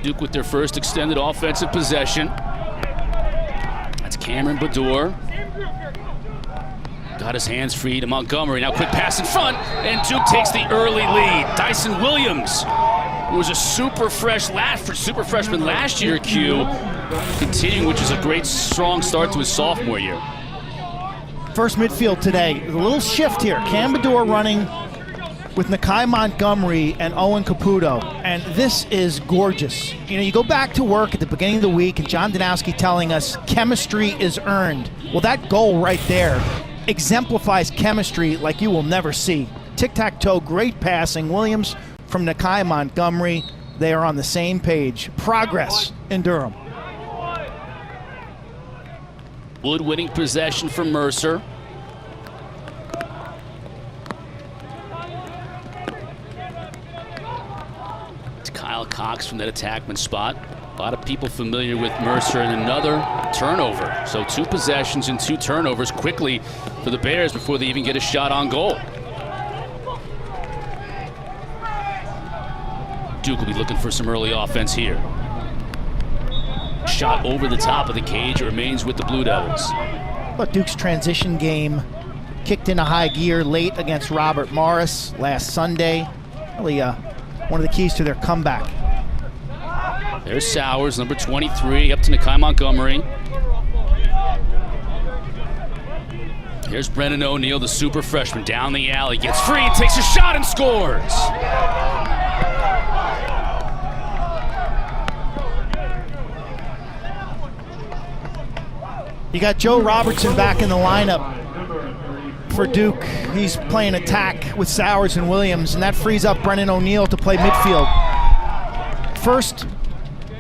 Duke with their first extended offensive possession. That's Cameron Baddour. Got his hands free to Montgomery. Now quick pass in front, and Duke takes the early lead. Dyson Williams, who was a super freshman last year, Q, continuing, which is a great strong start to his sophomore year. First midfield today, a little shift here. Cam Baddour running with Nakai Montgomery and Owen Caputo, and this is gorgeous. You know, you go back to work at the beginning of the week and John Danowski telling us chemistry is earned. Well, that goal right there exemplifies chemistry like you will never see. Tic-tac-toe, great passing. Williams from Nakai Montgomery, they are on the same page. Progress in Durham. Wood winning possession for Mercer. It's Kyle Cox from that attackman spot. A lot of people familiar with Mercer, and another turnover. So 2 possessions and 2 turnovers quickly for the Bears before they even get a shot on goal. Duke will be looking for some early offense here. Shot over the top of the cage. It remains with the Blue Devils. But Duke's transition game kicked into high gear late against Robert Morris last Sunday. Really one of the keys to their comeback. There's Sowers, number 23, up to Nakai Montgomery. Here's Brennan O'Neill, the super freshman, down the alley, gets free, takes a shot and scores. You got Joe Robertson back in the lineup for Duke. He's playing attack with Sowers and Williams, and that frees up Brennan O'Neill to play midfield. First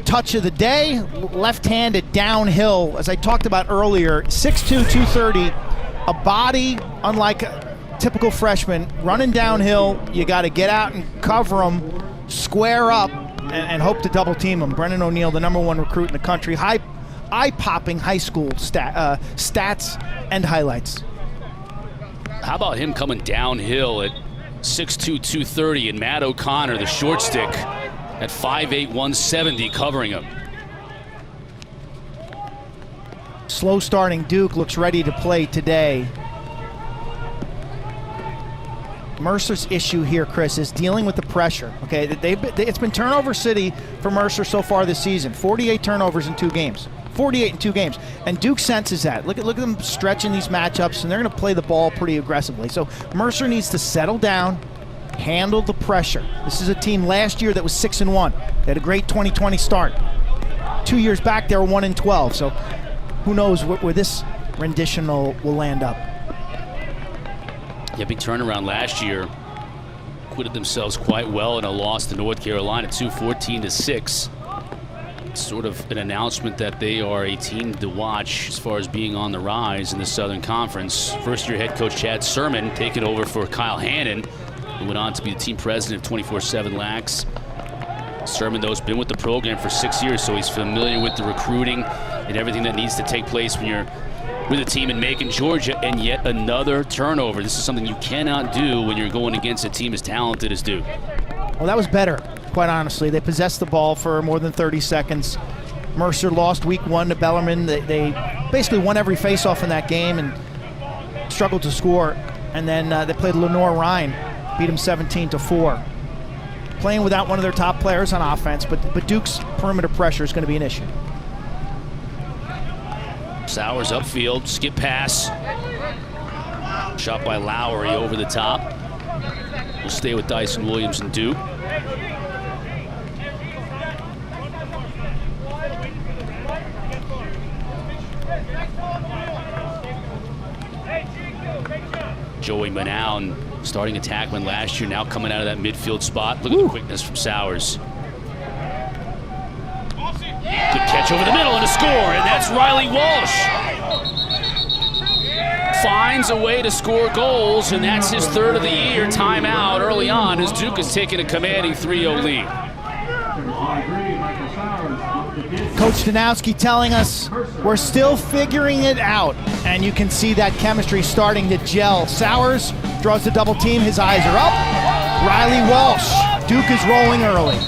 touch of the day, left-handed downhill, as I talked about earlier, 6'2", 230, a body unlike a typical freshman, running downhill. You got to get out and cover him, square up, and hope to double team him. Brennan O'Neill, the '1 recruit in the country, eye-popping high school stats and highlights. How about him coming downhill at 6'2", 230, and Matt O'Connor, the short stick, at 5'8", 170, covering him. Slow starting Duke looks ready to play today. Mercer's issue here, Chris, is dealing with the pressure. Okay, it's been turnover city for Mercer so far this season. 48 turnovers in 2 games. 48 in 2 games. And Duke senses that. Look at them stretching these matchups, and they're going to play the ball pretty aggressively. So Mercer needs to settle down, handle the pressure. This is a team last year that was 6-1. They had a great 2020 start. 2 years back, they were 1-12. So who knows where this rendition will land up. Yeah, big turnaround last year. Acquitted themselves quite well in a loss to North Carolina, 14-6. Sort of an announcement that they are a team to watch as far as being on the rise in the Southern Conference. First-year head coach Chad Sermon taking over for Kyle Hannon, who went on to be the team president of 24/7 Lax. Sermon, though, has been with the program for 6 years, so he's familiar with the recruiting and everything that needs to take place when you're with a team in Macon, Georgia, and yet another turnover. This is something you cannot do when you're going against a team as talented as Duke. Well, that was better, quite honestly. They possessed the ball for more than 30 seconds. Mercer lost week 1 to Bellarmine. They basically won every faceoff in that game and struggled to score. And then they played Lenore Rhine, beat them 17-4. Playing without one of their top players on offense, but Duke's perimeter pressure is going to be an issue. Sowers upfield, skip pass. Shot by Lowry over the top. We'll stay with Dyson Williams and Duke. Joey Manown, starting attackman last year, now coming out of that midfield spot. Look at the quickness from Sowers. Good catch over the middle and a score, and that's Riley Walsh. Finds a way to score goals, and that's his 3rd of the year. Timeout early on as Duke is taking a commanding 3-0 lead. Coach Danowski telling us we're still figuring it out, and you can see that chemistry starting to gel. Sowers draws the double team, his eyes are up. Riley Walsh, Duke is rolling early.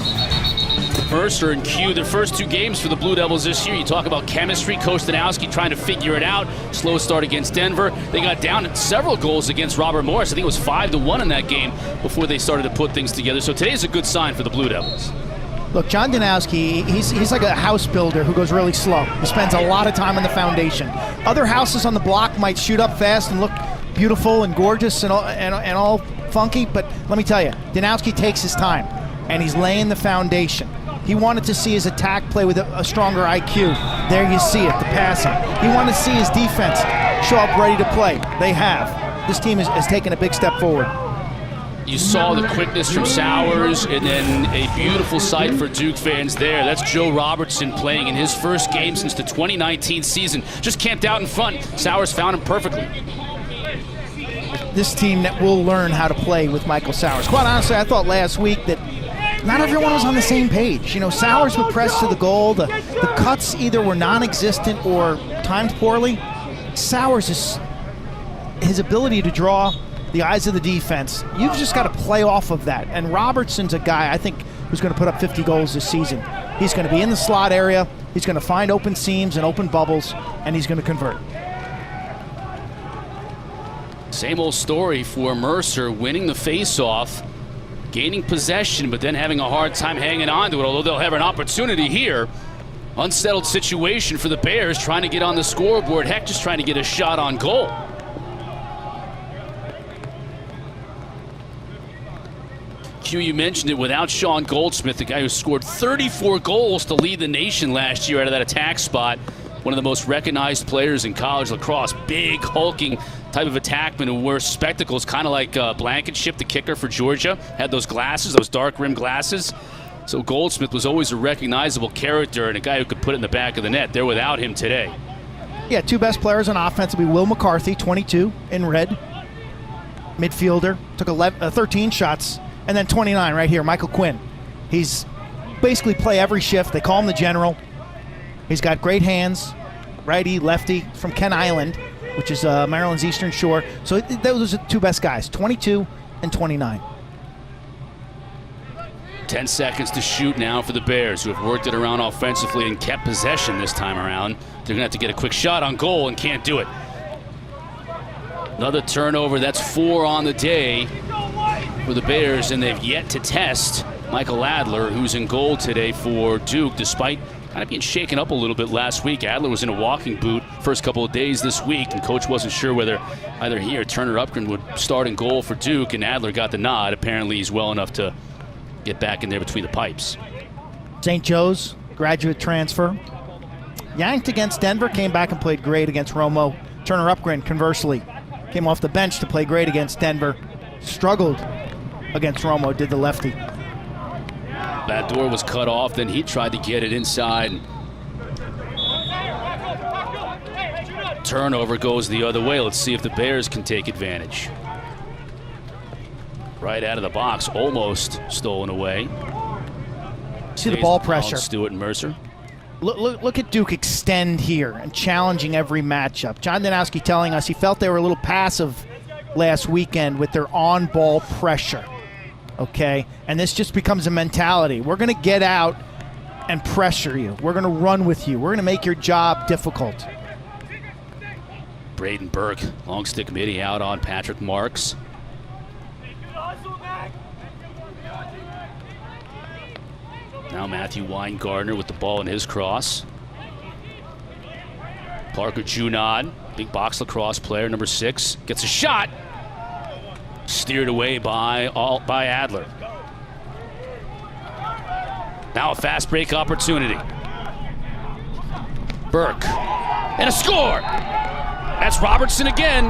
Mercer and Q, their first 2 games for the Blue Devils this year. You talk about chemistry, Coach Danowski trying to figure it out. Slow start against Denver. They got down several goals against Robert Morris. I think it was 5-1 in that game before they started to put things together. So today's a good sign for the Blue Devils. Look, John Danowski, he's like a house builder who goes really slow. He spends a lot of time on the foundation. Other houses on the block might shoot up fast and look beautiful and gorgeous and all funky, but let me tell you, Danowski takes his time, and he's laying the foundation. He wanted to see his attack play with a stronger IQ. There you see it, the passing. He wanted to see his defense show up ready to play. They have. This team has taken a big step forward. You saw the quickness from Sowers, and then a beautiful sight for Duke fans there. That's Joe Robertson playing in his first game since the 2019 season. Just camped out in front. Sowers found him perfectly. This team that will learn how to play with Michael Sowers. Quite honestly, I thought last week that not everyone was on the same page. You know, Sowers would press to the goal. The cuts either were non-existent or timed poorly. Sowers, his ability to draw the eyes of the defense, you've just got to play off of that. And Robertson's a guy, I think, who's going to put up 50 goals this season. He's going to be in the slot area. He's going to find open seams and open bubbles, and he's going to convert. Same old story for Mercer, winning the face-off, gaining possession, but then having a hard time hanging on to it, although they'll have an opportunity here. Unsettled situation for the Bears, trying to get on the scoreboard. Heck, just trying to get a shot on goal. Q, you mentioned it, without Sean Goldsmith, the guy who scored 34 goals to lead the nation last year out of that attack spot. One of the most recognized players in college lacrosse. Big, hulking type of attackman who wears spectacles, kind of like Blankenship, the kicker for Georgia. Had those glasses, those dark rim glasses. So Goldsmith was always a recognizable character and a guy who could put it in the back of the net. They're without him today. Yeah, 2 best players on offense will be Will McCarthy, 22, in red. Midfielder, took 13 shots. And then 29 right here, Michael Quinn. He's basically play every shift. They call him the general. He's got great hands, righty, lefty, from Kent Island, which is Maryland's eastern shore. So those are the 2 best guys, 22 and 29. 10 seconds to shoot now for the Bears, who have worked it around offensively and kept possession this time around. They're going to have to get a quick shot on goal and can't do it. Another turnover, that's 4 on the day for the Bears, and they've yet to test Michael Adler, who's in goal today for Duke, despite kind of being shaken up a little bit last week. Adler was in a walking boot first couple of days this week, and coach wasn't sure whether either he or Turner Upgren would start in goal for Duke, and Adler got the nod. Apparently he's well enough to get back in there between the pipes. St. Joe's, graduate transfer. Yanked against Denver, came back and played great against Romo. Turner Upgren, conversely, came off the bench to play great against Denver. Struggled against Romo, did the lefty. That door was cut off, then he tried to get it inside. Turnover goes the other way. Let's see if the Bears can take advantage. Right out of the box, almost stolen away. See the ball pressure. Stewart and Mercer. Look at Duke extend here and challenging every matchup. John Danowski telling us he felt they were a little passive last weekend with their on-ball pressure. Okay, and this just becomes a mentality. We're going to get out and pressure you. We're going to run with you. We're going to make your job difficult. Braden Burke, long stick midi out on Patrick Marks. Now Matthew Weingartner with the ball in his cross. Parker Junod, big box lacrosse player, number 6, gets a shot. Steered away by Adler. Now a fast break opportunity. Burke, and a score! That's Robertson again.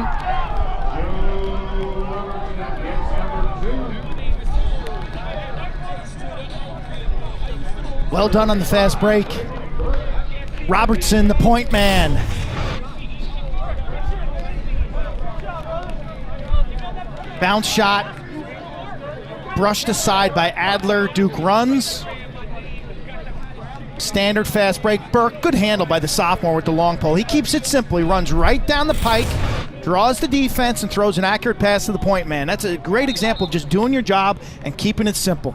Well done on the fast break. Robertson, the point man. Bounce shot, brushed aside by Adler. Duke runs. Standard fast break. Burke, good handle by the sophomore with the long pole. He keeps it simple. He runs right down the pike, draws the defense, and throws an accurate pass to the point man. That's a great example of just doing your job and keeping it simple.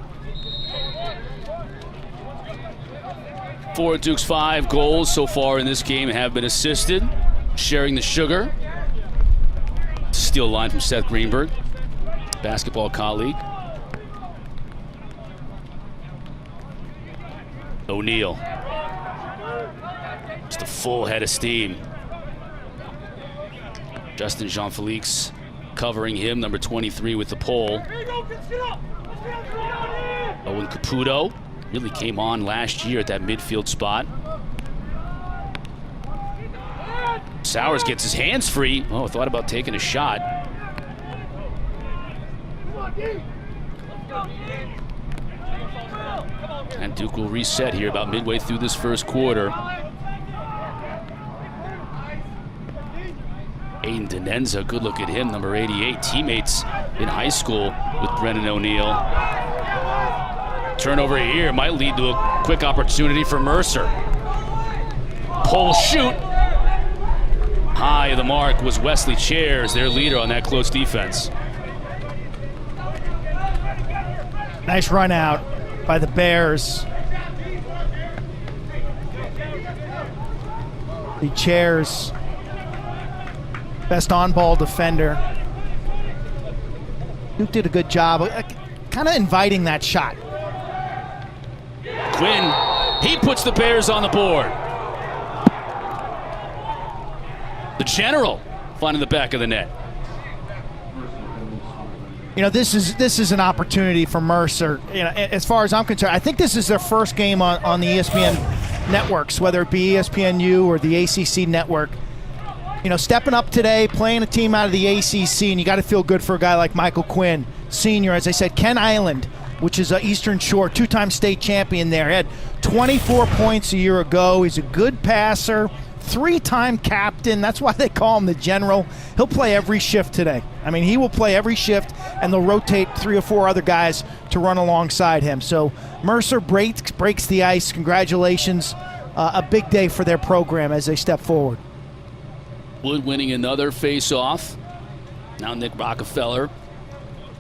4 of Duke's 5 goals so far in this game have been assisted. Sharing the sugar. Steal line from Seth Greenberg, basketball colleague. O'Neal. Just a full head of steam. Justin Jean-Felix covering him, number 23 with the pole. Owen Caputo really came on last year at that midfield spot. Sowers gets his hands free. Oh, thought about taking a shot. And Duke will reset here about midway through this first quarter. Aiden Denenza, good look at him, number 88. Teammates in high school with Brennan O'Neal. Turnover here might lead to a quick opportunity for Mecer. Pole shoot. High of the mark was Wesley Chairs, their leader on that close defense. Nice run out by the Bears. The Chairs, best on-ball defender. Duke did a good job kind of inviting that shot. Quinn, he puts the Bears on the board. The General finding the back of the net. You know, this is an opportunity for Mecer. You know, as far as I'm concerned, I think this is their first game on the ESPN networks, whether it be ESPNU or the ACC network. You know, stepping up today, playing a team out of the ACC, and you got to feel good for a guy like Michael Quinn, senior. As I said, Ken Island, which is Eastern Shore, two-time state champion there. He had 24 points a year ago. He's a good passer. 3-time captain. That's why they call him the General. He'll play every shift today. I mean, he will play every shift, and they'll rotate 3 or 4 other guys to run alongside him. So Mecer breaks the ice. Congratulations. A big day for their program as they step forward. Wood winning another face-off. Now Nick Rockefeller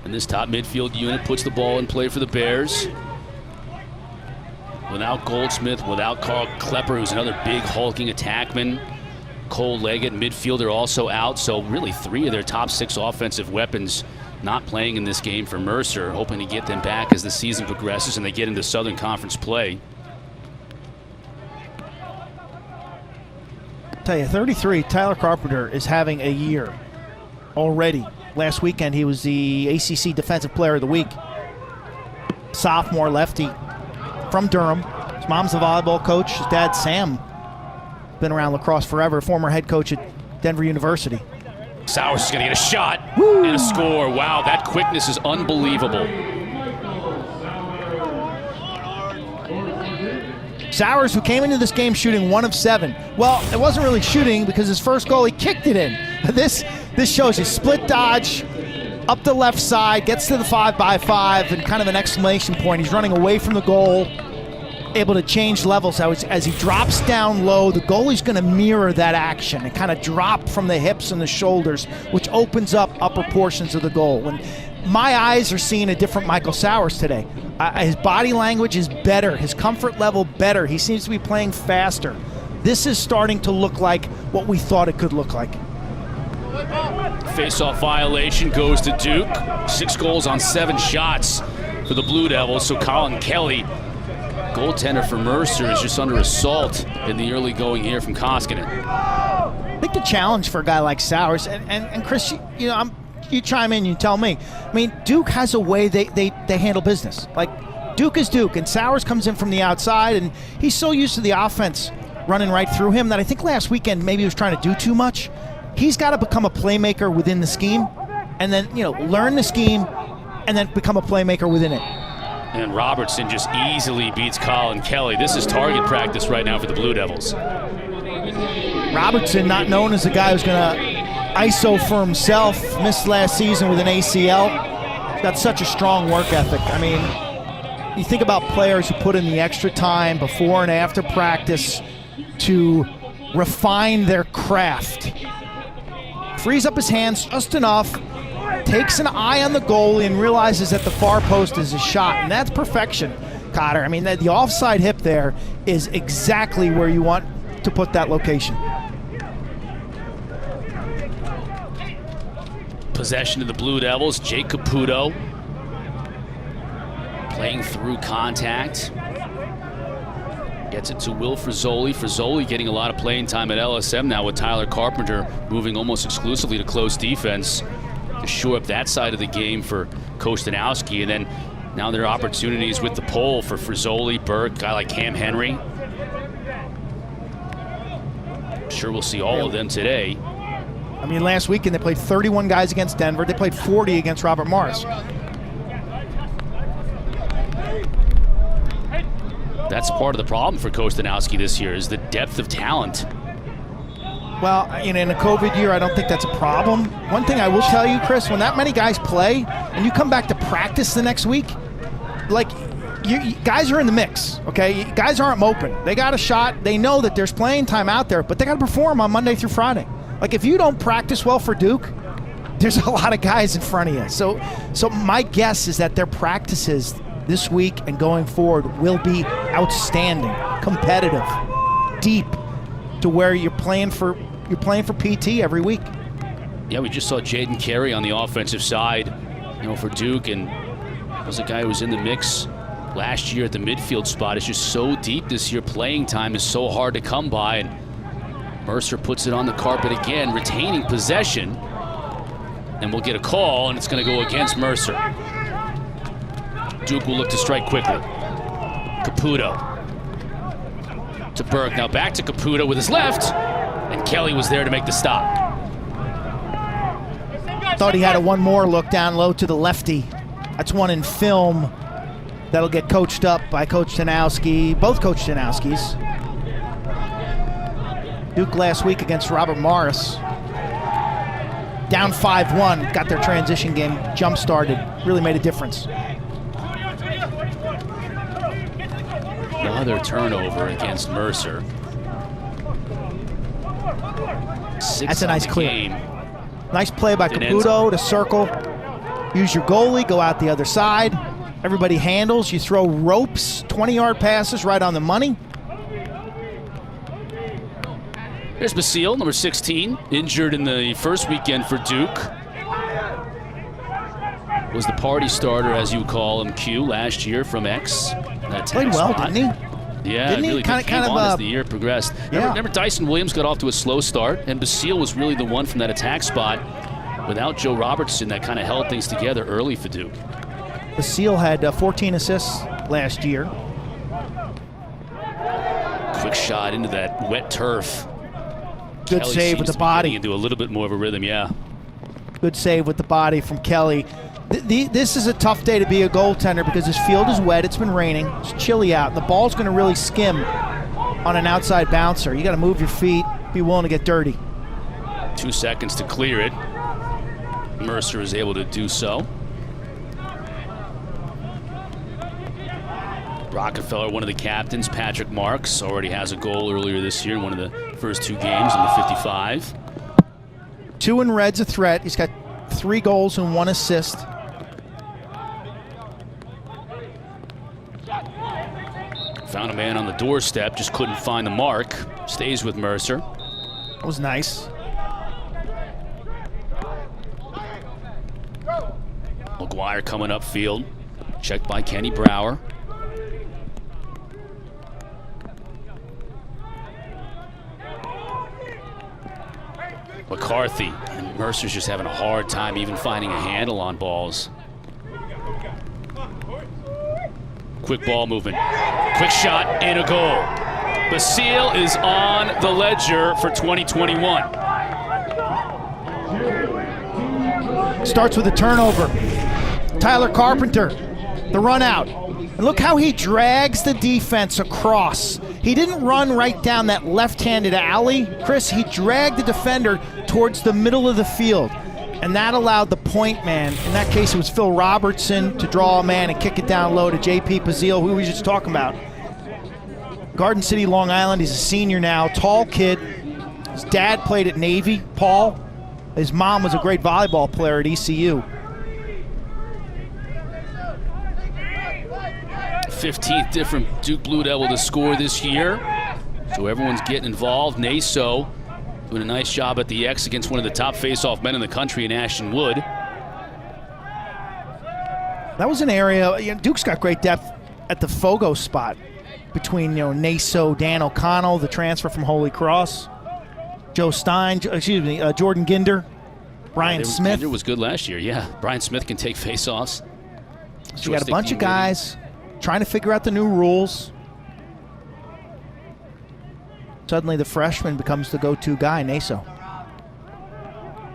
and this top midfield unit puts the ball in play for the Bears. Without Goldsmith, without Carl Klepper, who's another big hulking attackman. Cole Leggett, midfielder, also out. So really 3 of their top 6 offensive weapons not playing in this game for Mecer, hoping to get them back as the season progresses and they get into Southern Conference play. I'll tell you, 33, Tyler Carpenter is having a year already. Last weekend, he was the ACC Defensive Player of the Week. Sophomore lefty from Durham. His mom's a volleyball coach. His dad, Sam, been around lacrosse forever, former head coach at Denver University. Sowers is going to get a shot and a score. Wow, that quickness is unbelievable. Sowers, who came into this game shooting 1 of 7. Well, it wasn't really shooting because his first goal, he kicked it in. This shows you split dodge up the left side, gets to the 5x5, and kind of an exclamation point. He's running away from the goal, able to change levels. As he drops down low, the goalie's going to mirror that action and kind of drop from the hips and the shoulders, which opens up upper portions of the goal. And my eyes are seeing a different Michael Sowers today. His body language is better, his comfort level better. He seems to be playing faster. This is starting to look like what we thought it could look like. Face-off violation goes to Duke. 6 goals on 7 shots for the Blue Devils. So Colin Kelly, goaltender for Mecer, is just under assault in the early going here from Koskinen. I think the challenge for a guy like Sowers, and Chris, you chime in, you tell me. I mean, Duke has a way they handle business. Like, Duke is Duke, and Sowers comes in from the outside, and he's so used to the offense running right through him that I think last weekend maybe he was trying to do too much. He's got to become a playmaker within the scheme, and then, learn the scheme, and then become a playmaker within it. And Robertson just easily beats Colin Kelly. This is target practice right now for the Blue Devils. Robertson, not known as a guy who's going to ISO for himself, missed last season with an ACL. He's got such a strong work ethic. I mean, you think about players who put in the extra time before and after practice to refine their craft. Frees up his hands just enough, takes an eye on the goalie and realizes that the far post is his shot, and that's perfection. Cotter. I mean, the offside hip there is exactly where you want to put that location. Possession of the Blue Devils. Jake Caputo playing through contact. Gets it to Will Frizzoli. Frizzoli getting a lot of playing time at LSM now with Tyler Carpenter moving almost exclusively to close defense to shore up that side of the game for Coach Stanowski. And then now there are opportunities with the pole for Frizzoli, Burke, a guy like Cam Henry. I'm sure we'll see all of them today. I mean, last weekend they played 31 guys against Denver. They played 40 against Robert Morris. That's part of the problem for Coach Stanowski this year, is the depth of talent. Well, in a COVID year, I don't think that's a problem. One thing I will tell you, Chris, when that many guys play and you come back to practice the next week, like, you guys are in the mix, okay? Guys aren't moping. They got a shot. They know that there's playing time out there, but they got to perform on Monday through Friday. Like, if you don't practice well for Duke, there's a lot of guys in front of you. So my guess is that their practices this week and going forward will be outstanding, competitive, deep, to where you're playing for PT every week. Yeah, we just saw Jaden Carey on the offensive side, for Duke, and was a guy who was in the mix last year at the midfield spot. It's just so deep this year. Playing time is so hard to come by, and Mercer puts it on the carpet again, retaining possession, and we'll get a call, and it's going to go against Mercer. Duke will look to strike quickly. Caputo to Burke. Now back to Caputo with his left, and Kelly was there to make the stop. Thought he had a one more look down low to the lefty. That's one in film that'll get coached up by Coach Stanowski, both Coach Stanowskis. Duke last week against Robert Morris, down 5-1, got their transition game jump-started, really made a difference. Another turnover against Mercer. That's a nice clear. Nice play by Caputo to circle. Use your goalie, go out the other side. Everybody handles. You throw ropes, 20-yard passes right on the money. Here's Mecer, number 16, injured in the first weekend for Duke. Was the party starter, as you call him, Q, last year from X. Played well, didn't he? Yeah, didn't he? Really came on as the year progressed. Remember Dyson Williams got off to a slow start, and Basile was really the one from that attack spot. Without Joe Robertson, that kind of held things together early for Duke. Basile had 14 assists last year. Quick shot into that wet turf. Good Kelly save with the body. Into a little bit more of a rhythm, yeah. Good save with the body from Kelly. This is a tough day to be a goaltender because this field is wet. It's been raining. It's chilly out. And the ball's going to really skim on an outside bouncer. You got to move your feet, be willing to get dirty. 2 seconds to clear it. Mercer is able to do so. Rockefeller, one of the captains, Patrick Marks, already has a goal earlier this year in one of the first 2 games in the 55. 2 in red's a threat. He's got 3 goals and 1 assist. Found a man on the doorstep, just couldn't find the mark. Stays with Mercer. That was nice. McGuire coming upfield. Checked by Kenny Brower. McCarthy, and Mercer's just having a hard time even finding a handle on balls. Quick ball movement. Quick shot and a goal. Basile is on the ledger for 2021. Starts with a turnover. Tyler Carpenter, the run out. And look how he drags the defense across. He didn't run right down that left-handed alley, Chris. He dragged the defender towards the middle of the field. And that allowed the point man, in that case it was Phil Robertson, to draw a man and kick it down low to J.P. Basile, who we were just talking about. Garden City, Long Island. He's a senior now, tall kid. His dad played at Navy, Paul. His mom was a great volleyball player at ECU. 15th different Duke Blue Devil to score this year. So everyone's getting involved. Naso doing a nice job at the X against one of the top face-off men in the country in Ashton Wood. That was an area, Duke's got great depth at the Fogo spot between, Naso, Dan O'Connell, the transfer from Holy Cross, Jordan Ginder, Brian Smith. Ginder was good last year, yeah. Brian Smith can take face-offs. So you got a bunch of guys trying to figure out the new rules. Suddenly the freshman becomes the go-to guy, Naso.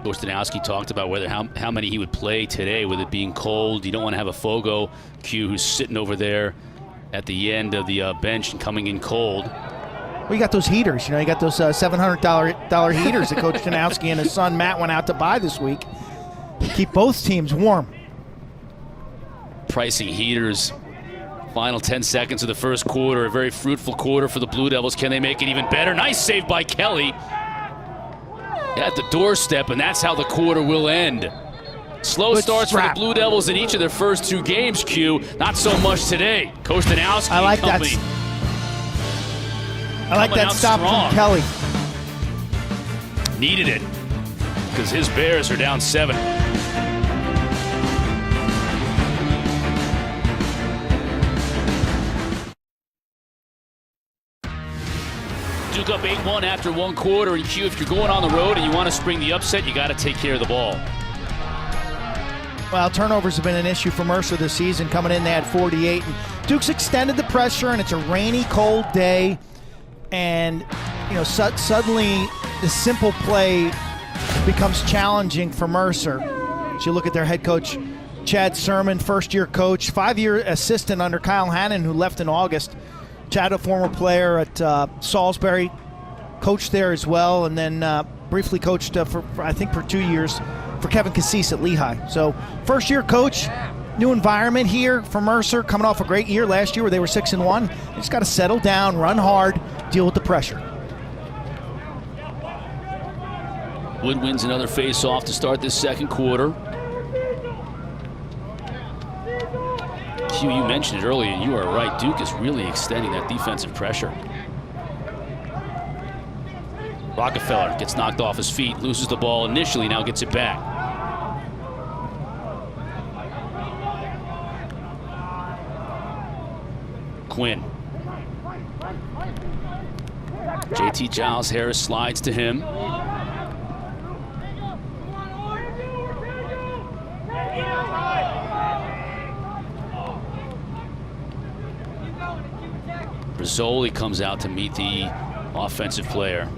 Coach Danowski talked about how many he would play today with it being cold. You don't want to have a Fogo Q who's sitting over there at the end of the bench and coming in cold. Well, you got those heaters. You got those $700 heaters that Coach Danowski and his son Matt went out to buy this week. Keep both teams warm. Pricing heaters. Final 10 seconds of the first quarter. A very fruitful quarter for the Blue Devils. Can they make it even better? Nice save by Kelly at the doorstep, and that's how the quarter will end. Slow starts for the Blue Devils in each of their first two games, Q. Not so much today. Coach Danowski I like that stop from Kelly. Needed it because his Bears are down 7. Duke up 8-1 after one quarter. And Q, if you're going on the road and you want to spring the upset, you got to take care of the ball. Well, turnovers have been an issue for Mercer this season. Coming in, they had 48. And Duke's extended the pressure, and it's a rainy, cold day. And, suddenly the simple play becomes challenging for Mercer. As you look at their head coach, Chad Sermon, first-year coach, 5-year assistant under Kyle Hannon, who left in August. Chad, a former player at Salisbury, coached there as well, and then briefly coached for 2 years for Kevin Cassis at Lehigh. So first-year coach, new environment here for Mercer, coming off a great year last year where they were 6-1. They just got to settle down, run hard, deal with the pressure. Wood wins another face-off to start this second quarter. Q, you mentioned it earlier, and you are right. Duke is really extending that defensive pressure. Rockefeller gets knocked off his feet, loses the ball initially, now gets it back. Quinn. JT Giles Harris slides to him. Rizzoli comes out to meet the offensive player.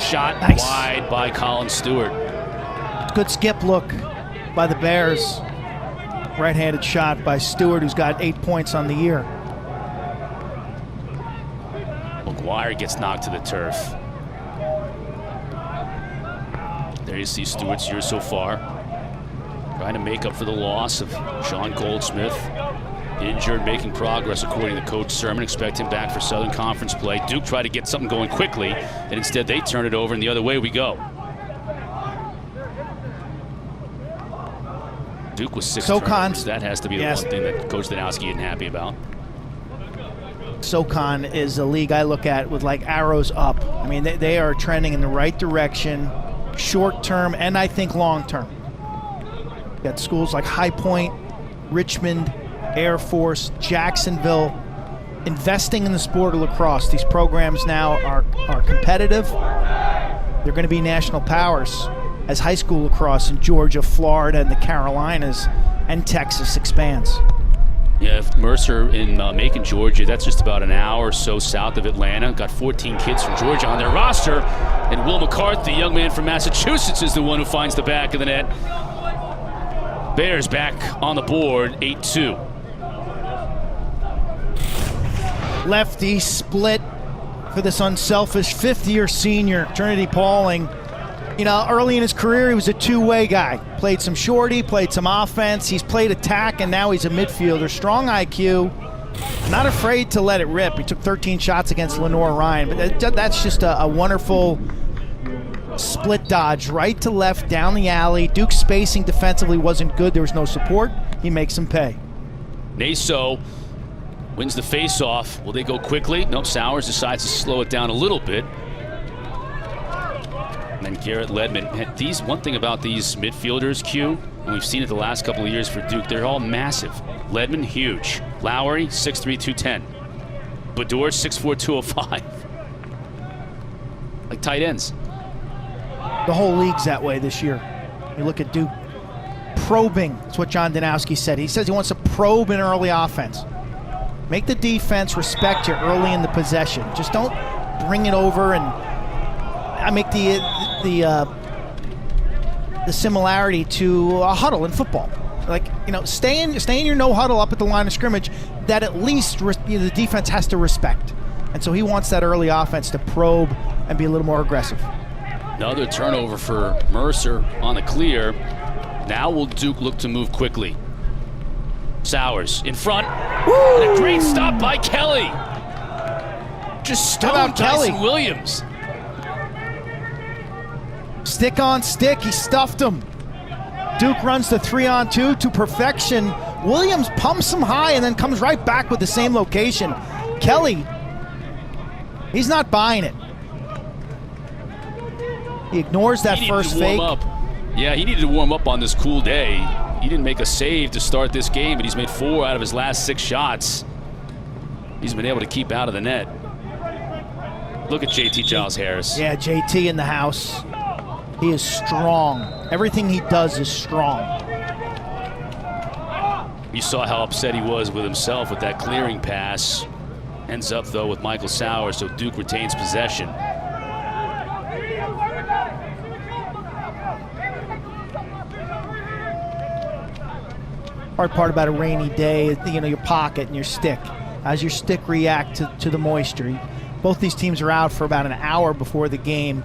Shot nice. Wide by Colin Stewart. Good skip look by the Bears. Right-handed shot by Stewart, who's got 8 points on the year. McGuire gets knocked to the turf. There you see Stewart's year so far. Trying to make up for the loss of Sean Goldsmith. Injured, making progress according to Coach Sermon. Expect him back for Southern Conference play. Duke tried to get something going quickly, and instead they turn it over, and the other way we go. Duke was 6 turnovers. That has to be the one thing that Coach Danowski isn't happy about. SoCon is a league I look at with like arrows up. I mean, they are trending in the right direction, short term and I think long term. Got schools like High Point, Richmond, Air Force, Jacksonville, investing in the sport of lacrosse. These programs now are competitive. They're going to be national powers as high school lacrosse in Georgia, Florida, and the Carolinas and Texas expands. Yeah, if Mercer in Macon, Georgia, that's just about an hour or so south of Atlanta. Got 14 kids from Georgia on their roster. And Will McCarthy, young man from Massachusetts, is the one who finds the back of the net. Bears back on the board, 8-2. Lefty split for this unselfish fifth-year senior, Trinity Pauling. You know, early in his career, he was a two-way guy. Played some shorty, played some offense. He's played attack, and now he's a midfielder. Strong IQ, not afraid to let it rip. He took 13 shots against Lenore Ryan, but that's just a wonderful split dodge, right to left, down the alley. Duke's spacing defensively wasn't good. There was no support. He makes him pay. Naso Wins the face-off. Will they go quickly? Nope, Sowers decides to slow it down a little bit. And then Garrett Ledman. One thing about these midfielders, Q, and we've seen it the last couple of years for Duke, they're all massive. Ledman, huge. Lowry, 6'3", 210. Bador, 6'4", 205. Like tight ends. The whole league's that way this year. You look at Duke. Probing, that's what John Danowski said. He says he wants to probe in early offense. Make the defense respect you early in the possession. Just don't bring it over. And I make the similarity to a huddle in football. Like, you know, stay in your no huddle up at the line of scrimmage. That at least the defense has to respect. And so he wants that early offense to probe and be a little more aggressive. Another turnover for Mecer on the clear. Now will Duke look to move quickly. Sowers in front. And a great stop by Kelly. Just stoned Tyson Williams. Stick on stick, he stuffed him. Duke runs the 3-on-2 to perfection. Williams pumps him high and then comes right back with the same location. Kelly, he's not buying it. He ignores that first fake. Yeah, he needed to warm up on this cool day. He didn't make a save to start this game, but he's made 4 out of his last 6 shots. He's been able to keep out of the net. Look at JT Giles Harris. Yeah, JT in the house. He is strong. Everything he does is strong. You saw how upset he was with himself with that clearing pass. Ends up, though, with Michael Sowers, so Duke retains possession. Hard part about a rainy day is, you know, your pocket and your stick. As your stick react to the moisture. Both these teams are out for about an hour before the game.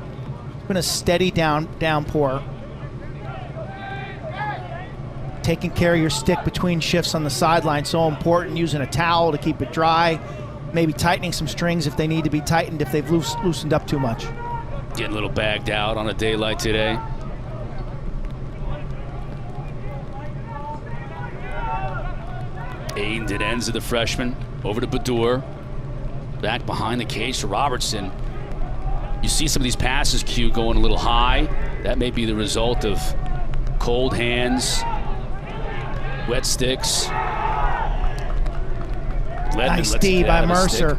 It's been a steady downpour. Taking care of your stick between shifts on the sideline, so important. Using a towel to keep it dry. Maybe tightening some strings if they need to be tightened, if they've loosened up too much. Getting a little bagged out on a day like today. Aimed at ends of the freshman. Over to Bador. Back behind the cage to Robertson. You see some of these passes, Q, going a little high. That may be the result of cold hands, wet sticks. Nice D by Mecer.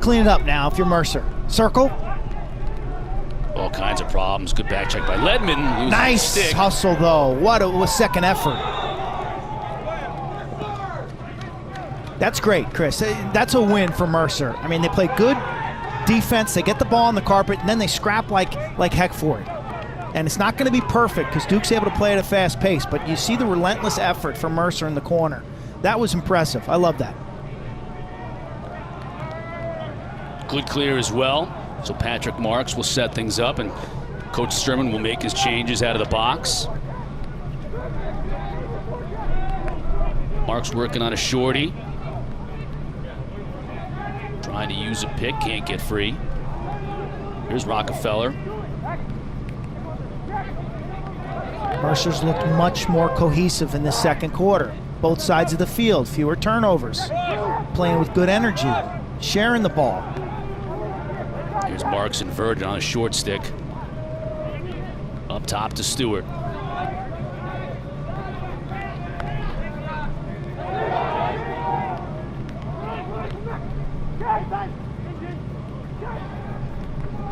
Clean it up now if you're Mecer. Circle. All kinds of problems. Good back check by Ledman. Nice hustle, though. What a second effort. That's great, Chris. That's a win for Mecer. I mean, they play good defense. They get the ball on the carpet, and then they scrap like heck for it. And it's not going to be perfect because Duke's able to play at a fast pace, but you see the relentless effort from Mecer in the corner. That was impressive. I love that. Good clear as well. So Patrick Marks will set things up, and Coach Sturman will make his changes out of the box. Marks working on a shorty. Trying to use a pick, can't get free. Here's Rockefeller. Mercer's looked much more cohesive in the second quarter. Both sides of the field, fewer turnovers. Playing with good energy, sharing the ball. Here's Marks inverted on a short stick. Up top to Stewart.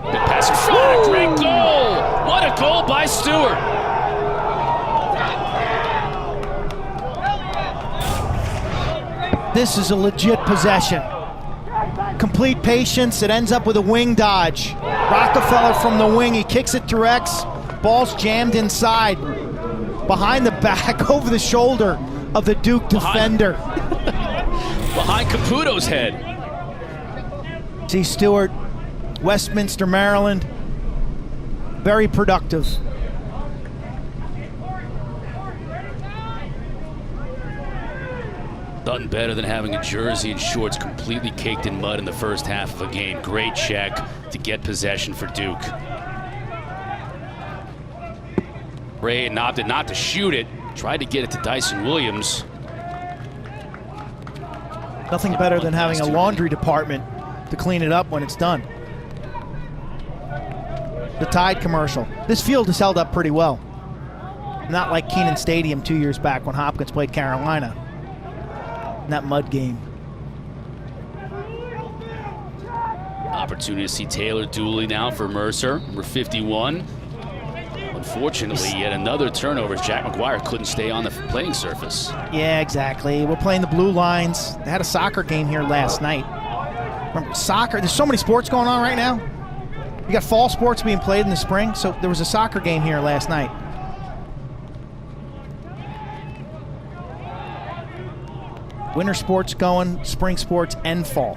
Good pass in front, a great goal! What a goal by Stewart! This is a legit possession. Complete patience, it ends up with a wing dodge. Rockefeller from the wing, he kicks it to Rex. Ball's jammed inside. Behind the back, over the shoulder of the Duke defender. Behind Caputo's head. See Stewart, Westminster, Maryland. Very productive. Nothing better than having a jersey and shorts completely caked in mud in the first half of a game. Great check to get possession for Duke. Ray opted not to shoot it. Tried to get it to Dyson Williams. Nothing better than having a laundry department to clean it up when it's done. The Tide commercial. This field has held up pretty well. Not like Kenan Stadium 2 years back when Hopkins played Carolina in that mud game. Opportunity to see Taylor Dooley now for Mercer, number 51. Unfortunately, yet another turnover as Jack McGuire couldn't stay on the playing surface. Yeah, exactly. We're playing the blue lines. They had a soccer game here last night. Remember, soccer, there's so many sports going on right now. You got fall sports being played in the spring, so there was a soccer game here last night. Winter sports going, spring sports, and fall.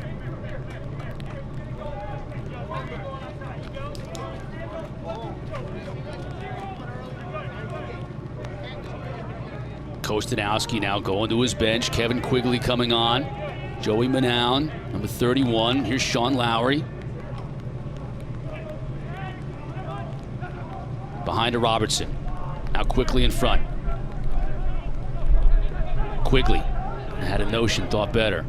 Kostanowski now going to his bench. Kevin Quigley coming on. Joey Manown, number 31. Here's Sean Lowry. Behind to Robertson. Now Quigley in front. Quigley had a notion, thought better.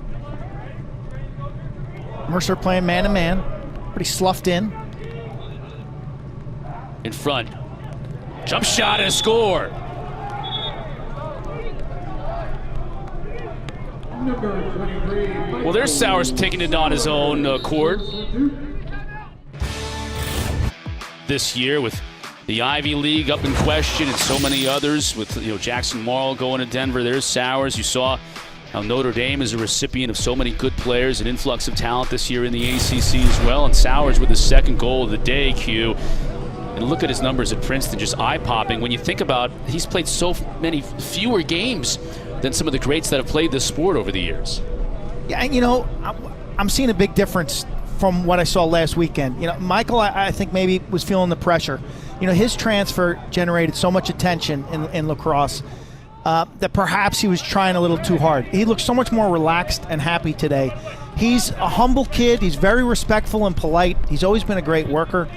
Mercer playing man-to-man. Pretty sloughed in. In front. Jump shot and a score. Well, there's Sowers taking it on his own accord. This year with the Ivy League up in question and so many others with Jackson Morrill going to Denver. There's Sowers. You saw how Notre Dame is a recipient of so many good players, an influx of talent this year in the ACC as well. And Sowers with his second goal of the day, Q. And look at his numbers at Princeton, just eye-popping. When you think about he's played so many fewer games than some of the greats that have played this sport over the years. Yeah, and I'm seeing a big difference from what I saw last weekend. Michael, I think maybe was feeling the pressure. His transfer generated so much attention in lacrosse that perhaps he was trying a little too hard. He looks so much more relaxed and happy today. He's a humble kid. He's very respectful and polite. He's always been a great worker.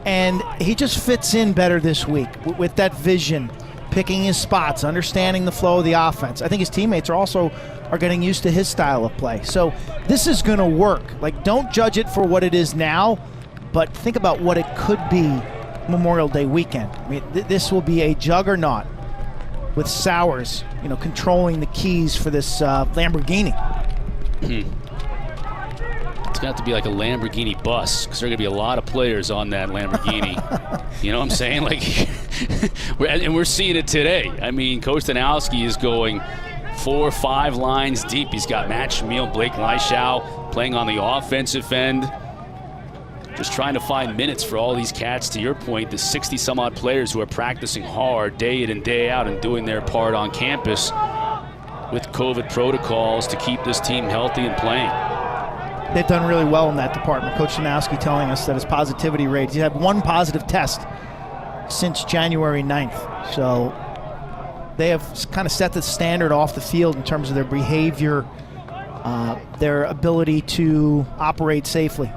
And he just fits in better this week with that vision, picking his spots, understanding the flow of the offense. I think his teammates are getting used to his style of play. So this is going to work. Don't judge it for what it is now, but think about what it could be Memorial Day weekend. I mean, this will be a juggernaut with Sowers, controlling the keys for this Lamborghini. It's got to be like a Lamborghini bus because there are going to be a lot of players on that Lamborghini. You know what I'm saying? We're seeing it today. I mean, Kostanowski is going 4 or 5 lines deep. He's got Matt Shamil, Blake Leishow playing on the offensive end. Just trying to find minutes for all these cats, to your point, the 60-some-odd players who are practicing hard day in and day out and doing their part on campus with COVID protocols to keep this team healthy and playing. They've done really well in that department. Coach Janowski telling us that his positivity rate, he's had 1 positive test since January 9th. So they have kind of set the standard off the field in terms of their behavior, their ability to operate safely.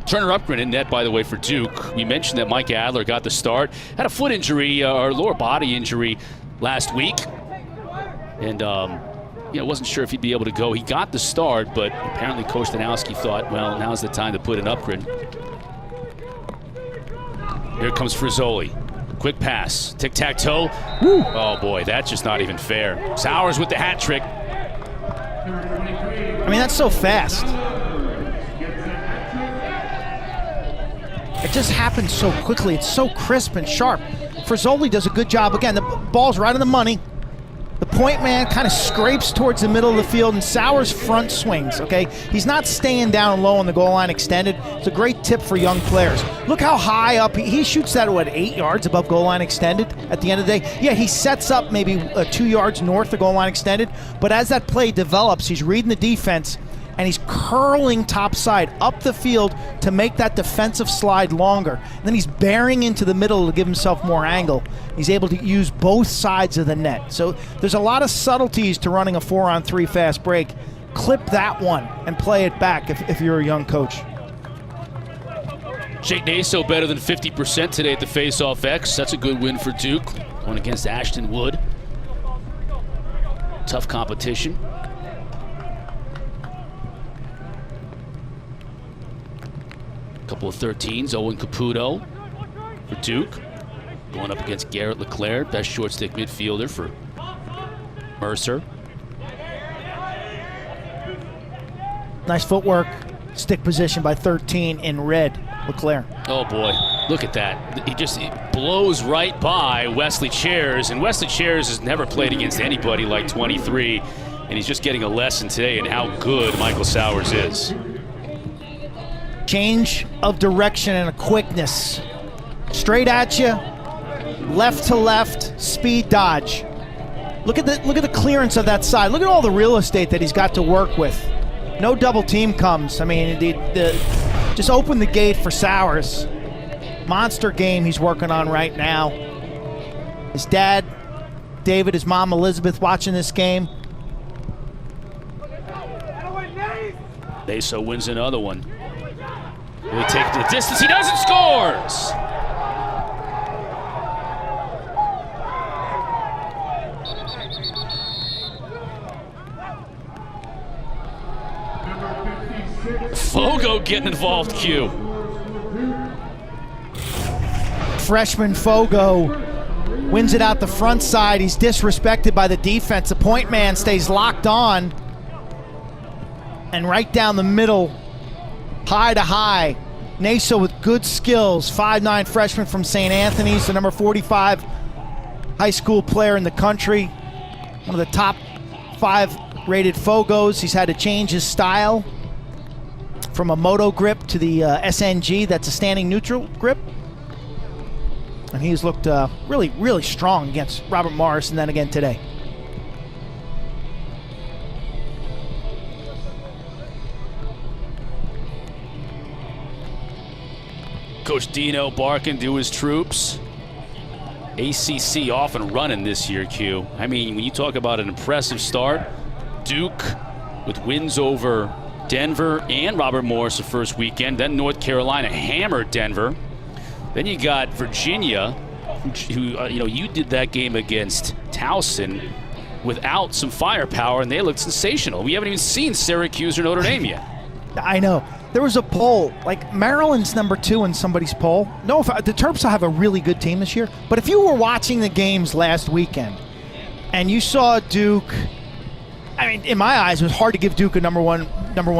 Turner Upgren in net, by the way, for Duke. We mentioned that Mike Adler got the start. Had a foot injury or lower body injury last week. And, wasn't sure if he'd be able to go. He got the start, but apparently Coach Danowski thought, well, now's the time to put in Upgren. Here comes Frizzoli. Quick pass. Tic-tac-toe. Woo. Oh, boy, that's just not even fair. Sowers with the hat trick. I mean, that's so fast. It just happens so quickly. It's so crisp and sharp. Frizzoli does a good job. Again, the ball's right on the money. The point man kind of scrapes towards the middle of the field, and Sowers front swings, okay? He's not staying down low on the goal line extended. It's a great tip for young players. Look how high up. He shoots that, 8 yards above goal line extended at the end of the day? Yeah, he sets up maybe 2 yards north of goal line extended, but as that play develops, he's reading the defense, and he's curling topside up the field to make that defensive slide longer. And then he's bearing into the middle to give himself more angle. He's able to use both sides of the net. So there's a lot of subtleties to running a 4-on-3 fast break. Clip that one and play it back if you're a young coach. Jake Naso better than 50% today at the Face-Off X. That's a good win for Duke. Going against Ashton Wood. Tough competition. A couple of 13s, Owen Caputo for Duke. Going up against Garrett Leclerc, best short stick midfielder for Mercer. Nice footwork, stick position by 13 in red, Leclerc. Oh boy, look at that. He blows right by Wesley Chairs, and Wesley Chairs has never played against anybody like 23, and he's just getting a lesson today in how good Michael Sowers is. Change of direction and a quickness. Straight at you, left to left, speed dodge. Look at the clearance of that side. Look at all the real estate that he's got to work with. No double team comes. I mean, just open the gate for Sowers. Monster game he's working on right now. His dad, David, his mom, Elizabeth, watching this game. Mecer wins another one. Will he take it to the distance? He does, and scores! Fogo getting involved, Q. Freshman Fogo wins it out the front side. He's disrespected by the defense. The point man stays locked on. And right down the middle, high to high. Mecer with good skills. 5'9" freshman from St. Anthony's, the number 45 high school player in the country. One of the top 5 rated Fogos. He's had to change his style from a moto grip to the SNG, that's a standing neutral grip. And he's looked really, really strong against Robert Morris and then again today. Coach Dino barking to his troops. ACC off and running this year, Q. I mean, when you talk about an impressive start, Duke with wins over Denver and Robert Morris the first weekend. Then North Carolina hammered Denver. Then you got Virginia, who you did that game against Towson without some firepower, and they looked sensational. We haven't even seen Syracuse or Notre Dame yet. I know. There was a poll, like Maryland's number 2 in somebody's poll. No, the Terps have a really good team this year. But if you were watching the games last weekend and you saw Duke, I mean, in my eyes, it was hard to give Duke a number one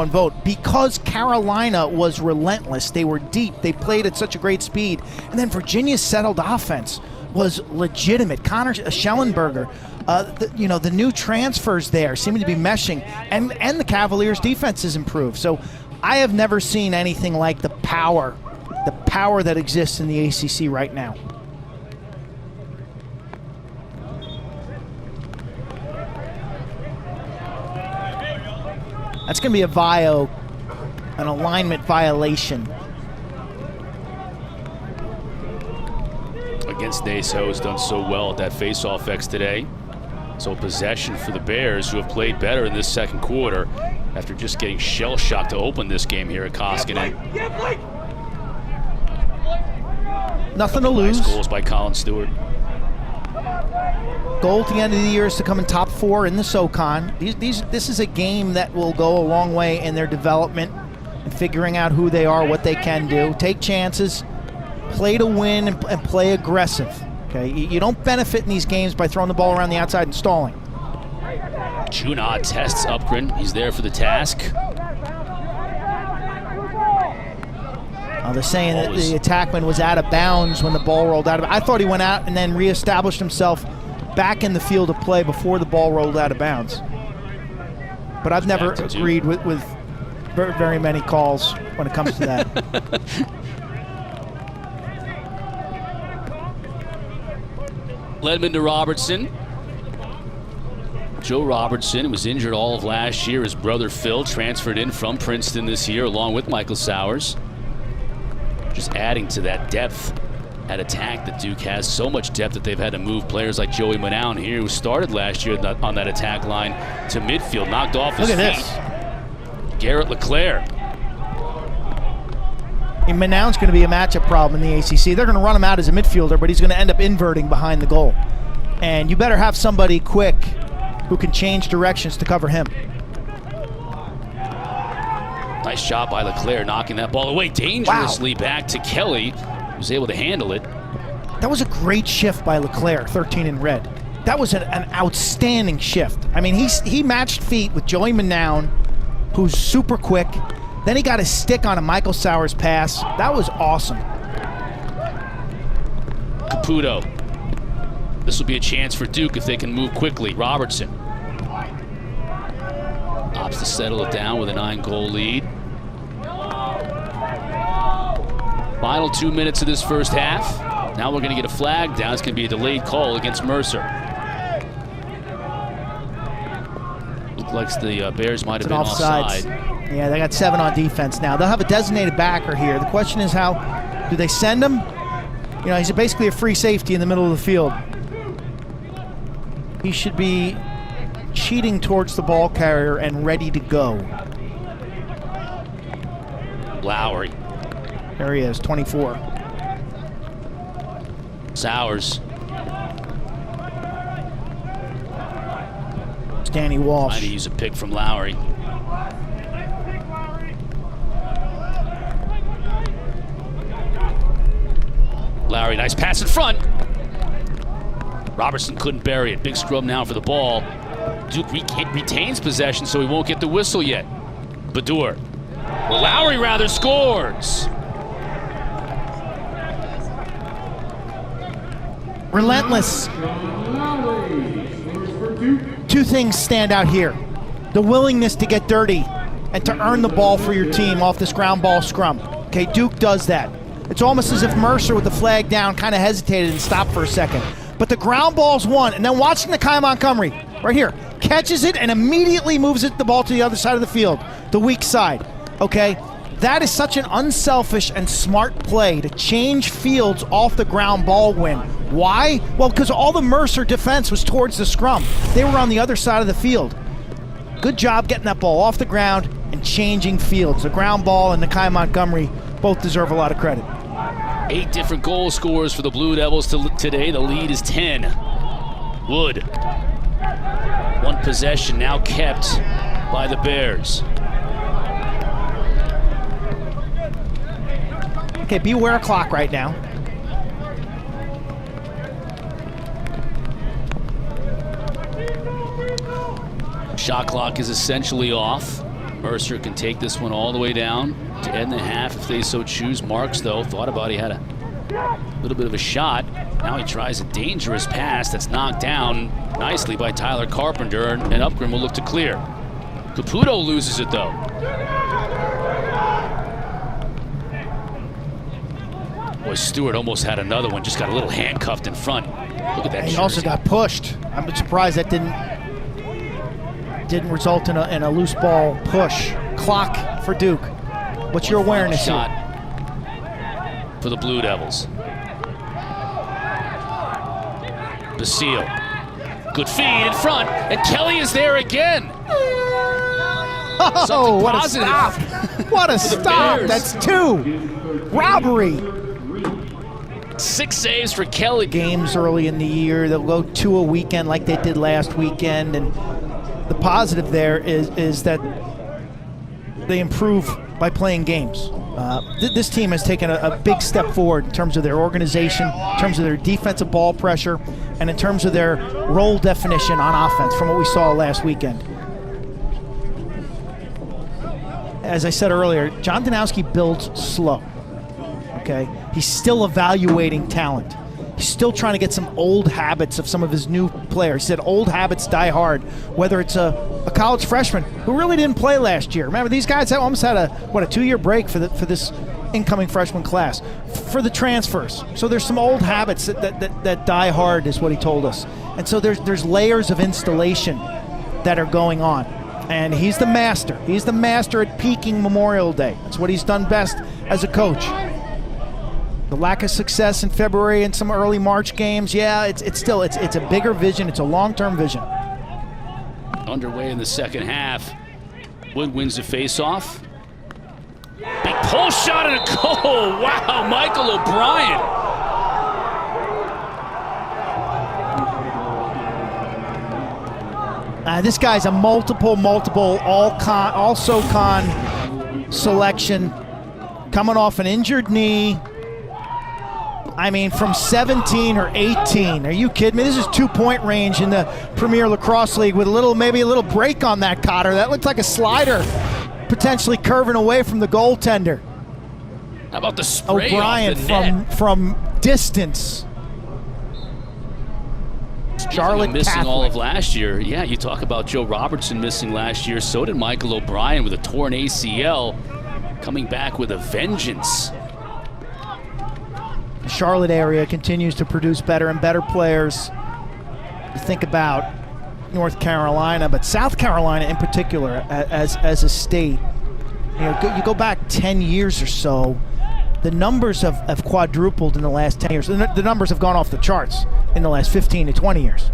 vote because Carolina was relentless. They were deep. They played at such a great speed. And then Virginia's settled offense was legitimate. Connor Schellenberger, the new transfers there seem to be meshing. And the Cavaliers' defense has improved. So I have never seen anything like the power that exists in the ACC right now. That's going to be an alignment violation. Against Mecer, who's done so well at that face-off X today. So possession for the Bears, who have played better in this second quarter after just getting shell-shocked to open this game here at Koskinen. Nothing to lose. Nice goals by Colin Stewart. Goal at the end of the year is to come in top 4 in the SoCon. This is a game that will go a long way in their development and figuring out who they are, what they can do. Take chances, play to win, and play aggressive. Okay, you don't benefit in these games by throwing the ball around the outside and stalling. Junod tests Upgren. He's there for the task. They're saying that the attackman was out of bounds when the ball rolled out of bounds. I thought he went out and then reestablished himself back in the field of play before the ball rolled out of bounds. But I've never agreed with very many calls when it comes to that. Ledman to Robertson. Joe Robertson was injured all of last year. His brother Phil transferred in from Princeton this year along with Michael Sowers. Just adding to that depth at attack that Duke has. So much depth that they've had to move players like Joey Manown here, who started last year on that attack line, to midfield, knocked off his feet. Look at this. Garrett Leclerc. Manown's going to be a matchup problem in the ACC. They're going to run him out as a midfielder, but he's going to end up inverting behind the goal. And you better have somebody quick who can change directions to cover him. Nice shot by Leclerc, knocking that ball away dangerously back to Kelly, who's able to handle it. That was a great shift by Leclerc, 13 in red. That was an outstanding shift. I mean, he matched feet with Joey Manown, who's super quick. Then he got his stick on a Michael Sowers pass. That was awesome. Caputo. This will be a chance for Duke if they can move quickly. Robertson opts to settle it down with a 9-goal lead. Final 2 minutes of this first half. Now we're going to get a flag down. It's going to be a delayed call against Mecer. Looks like the Bears might have been offside. Yeah, they got 7 on defense now. They'll have a designated backer here. The question is, how do they send him? You know, he's basically a free safety in the middle of the field. He should be cheating towards the ball carrier and ready to go. Lowry. There he is, 24. Sowers. It's Danny Walsh. Trying to use a pick from Lowry. Lowry, nice pass in front. Robertson couldn't bury it. Big scrub now for the ball. Duke retains possession, so he won't get the whistle yet. Badur. Well, Lowry rather scores. Relentless. 2 things stand out here. The willingness to get dirty and to earn the ball for your team off this ground ball scrum. Okay, Duke does that. It's almost as if Mecer with the flag down kind of hesitated and stopped for a second. But the ground ball's won, and then watching Nakai Montgomery, right here, catches it and immediately moves the ball to the other side of the field, the weak side, okay? That is such an unselfish and smart play to change fields off the ground ball win. Why? Well, because all the Mecer defense was towards the scrum. They were on the other side of the field. Good job getting that ball off the ground and changing fields. The ground ball and Nakai Montgomery both deserve a lot of credit. 8 different goal scorers for the Blue Devils today. The lead is 10. Wood. 1 possession now kept by the Bears. Okay, beware clock right now. Shot clock is essentially off. Mecer can take this one all the way down to end the half if they so choose. Marks, though, thought about it. He had a little bit of a shot. Now he tries a dangerous pass that's knocked down nicely by Tyler Carpenter, and Upgrim will look to clear. Caputo loses it, though. Boy, Stewart almost had another one, just got a little handcuffed in front. Look at that. He also got pushed. I'm surprised that didn't result in a loose ball push. Clock for Duke. What's your awareness shot here? For the Blue Devils. Basile. Good feed in front, and Kelly is there again. Oh, what a stop. What a stop. That's 2. Robbery. 6 saves for Kelly. Games early in the year, they'll go 2 a weekend like they did last weekend, and the positive there is that they improve by playing games. This team has taken a big step forward in terms of their organization, in terms of their defensive ball pressure, and in terms of their role definition on offense from what we saw last weekend. As I said earlier, John Danowski builds slow. Okay, he's still evaluating talent. He's still trying to get some old habits of some of his new players. He said old habits die hard, whether it's a college freshman who really didn't play last year. Remember, these guys almost had a 2-year break for this incoming freshman class. For the transfers. So there's some old habits that die hard, is what he told us. And so there's layers of installation that are going on. And he's the master. He's the master at peaking Memorial Day. That's what he's done best as a coach. The lack of success in February and some early March games, yeah, it's a bigger vision. It's a long-term vision. Underway in the second half. Wood wins the face-off. Big pull shot and a goal. Wow, Michael O'Brien. This guy's a multiple all-SoCon selection, coming off an injured knee. I mean, from 17 or 18. Are you kidding me? This is 2-point range in the Premier Lacrosse League with maybe a little break on that, Cotter. That looked like a slider, potentially curving away from the goaltender. How about the spray O'Brien off the net? from distance. Charlotte missing Catholic. all of last year. Yeah, you talk about Joe Robertson missing last year. So did Michael O'Brien with a torn ACL, coming back with a vengeance. The Charlotte area continues to produce better and better players. You think about North Carolina, but South Carolina in particular as a state. You go back 10 years or so, the numbers have quadrupled in the last 10 years. The numbers have gone off the charts in the last 15 to 20 years.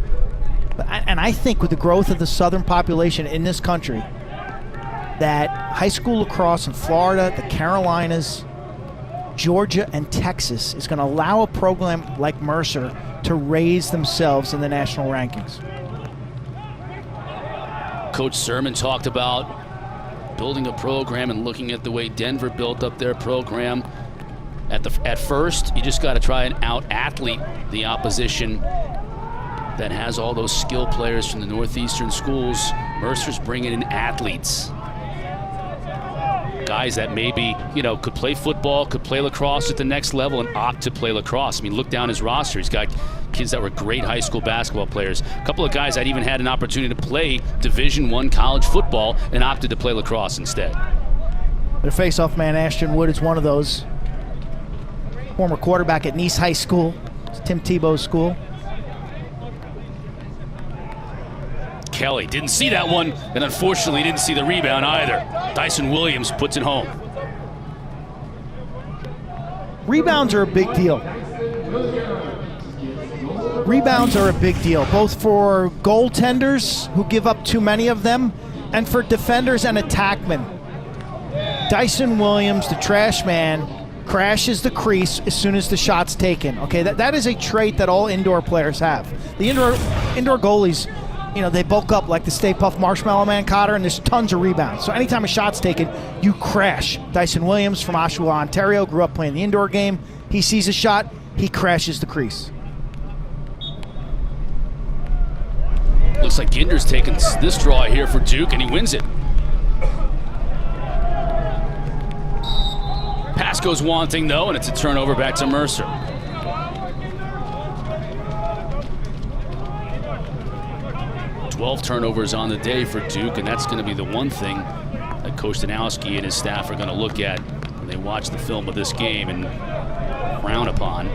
And I think with the growth of the southern population in this country, that high school lacrosse in Florida, the Carolinas, Georgia, and Texas is going to allow a program like Mercer to raise themselves in the national rankings. Coach Sermon talked about building a program and looking at the way Denver built up their program. At first, you just got to try and out-athlete the opposition that has all those skill players from the Northeastern schools. Mercer's bringing in athletes. Guys that maybe, could play football, could play lacrosse at the next level and opt to play lacrosse. I mean, look down his roster. He's got kids that were great high school basketball players. A couple of guys that even had an opportunity to play Division I college football and opted to play lacrosse instead. Their face-off man, Ashton Wood, is one of those. Former quarterback at Nice High School. It's Tim Tebow's school. Kelly didn't see that one, and unfortunately didn't see the rebound either. Dyson Williams puts it home. Rebounds are a big deal. Rebounds are a big deal, both for goaltenders who give up too many of them, and for defenders and attackmen. Dyson Williams, the trash man, crashes the crease as soon as the shot's taken. Okay, that is a trait that all indoor players have. The indoor goalies, they bulk up like the Stay Puft Marshmallow Man, Cotter, and there's tons of rebounds. So anytime a shot's taken, you crash. Dyson Williams from Oshawa, Ontario, grew up playing the indoor game. He sees a shot, he crashes the crease. Looks like Ginder's taking this draw here for Duke, and he wins it. Pass goes wanting, though, and it's a turnover back to Mercer. Turnovers on the day for Duke, and that's going to be the one thing that Coach Danowski and his staff are going to look at when they watch the film of this game and frown upon.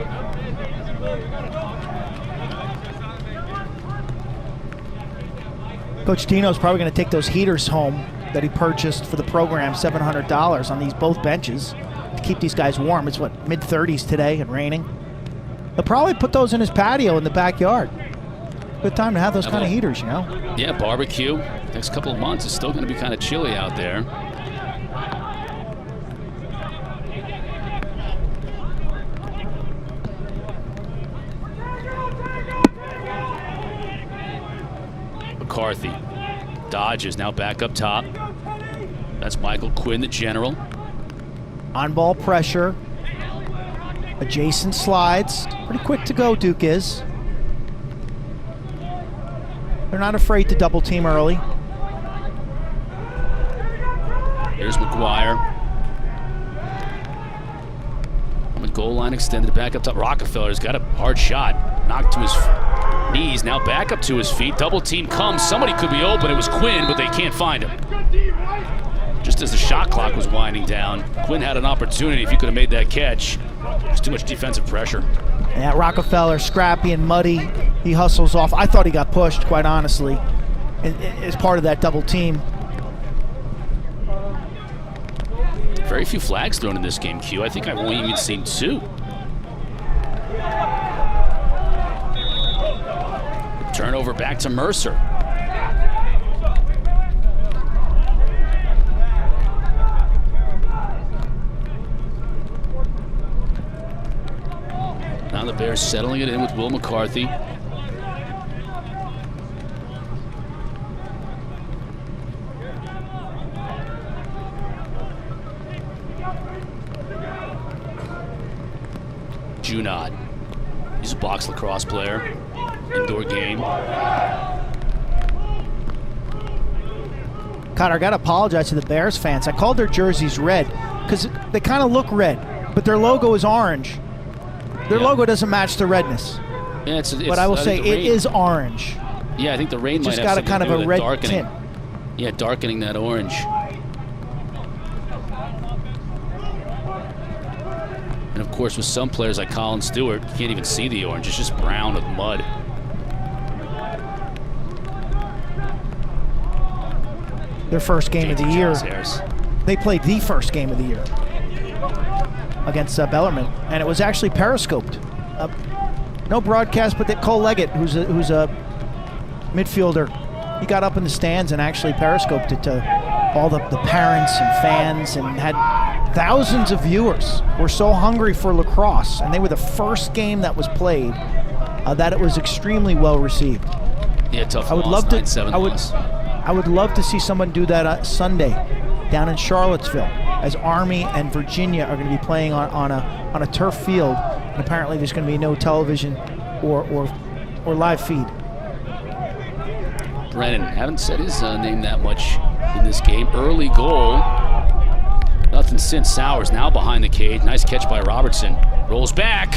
Coach Tino's probably going to take those heaters home that he purchased for the program, $700 on these both benches to keep these guys warm. It's mid-30s today and raining. He'll probably put those in his patio in the backyard. Good time to have those kind of heaters, Yeah, barbecue. Next couple of months, it's still going to be kind of chilly out there. McCarthy dodges, now back up top. That's Michael Quinn, the general. On-ball pressure. Adjacent slides. Pretty quick to go, Duke is. They're not afraid to double team early. Here's McGuire. On the goal line, extended back up top. Rockefeller's got a hard shot. Knocked to his knees, now back up to his feet. Double team comes. Somebody could be open. It was Quinn, but they can't find him. Just as the shot clock was winding down, Quinn had an opportunity if he could have made that catch. There's too much defensive pressure. Yeah, Rockefeller, scrappy and muddy. He hustles off. I thought he got pushed, quite honestly, as part of that double team. Very few flags thrown in this game, Q. I think I've only even seen 2. Turnover back to Mercer. Now the Bears settling it in with Will McCarthy. Junod. He's a box lacrosse player. Indoor game. God, I got to apologize to the Bears fans. I called their jerseys red because they kind of look red, but their logo is orange. Their logo doesn't match the redness. Yeah, it's but I will say it is orange. Yeah, I think the rain just might got have a kind of a red darkening. tint. Yeah, darkening that orange. And of course, with some players like Colin Stewart, you can't even see the orange. It's just brown with mud. Their first game of the year. They played the first game of the year against Bellarmine, and it was actually periscoped. No broadcast, but Cole Leggett, who's a midfielder, he got up in the stands and actually periscoped it to all the parents and fans, and had thousands of viewers. Were so hungry for lacrosse, and they were the first game that was played, that it was extremely well received. Yeah, tough. I would love to. I would love to see someone do that Sunday down in Charlottesville, as Army and Virginia are going to be playing on a turf field, and apparently there's going to be no television or live feed. Brennan, haven't said his name that much in this game. Early goal. Nothing since. Sowers now behind the cage. Nice catch by Robertson. Rolls back.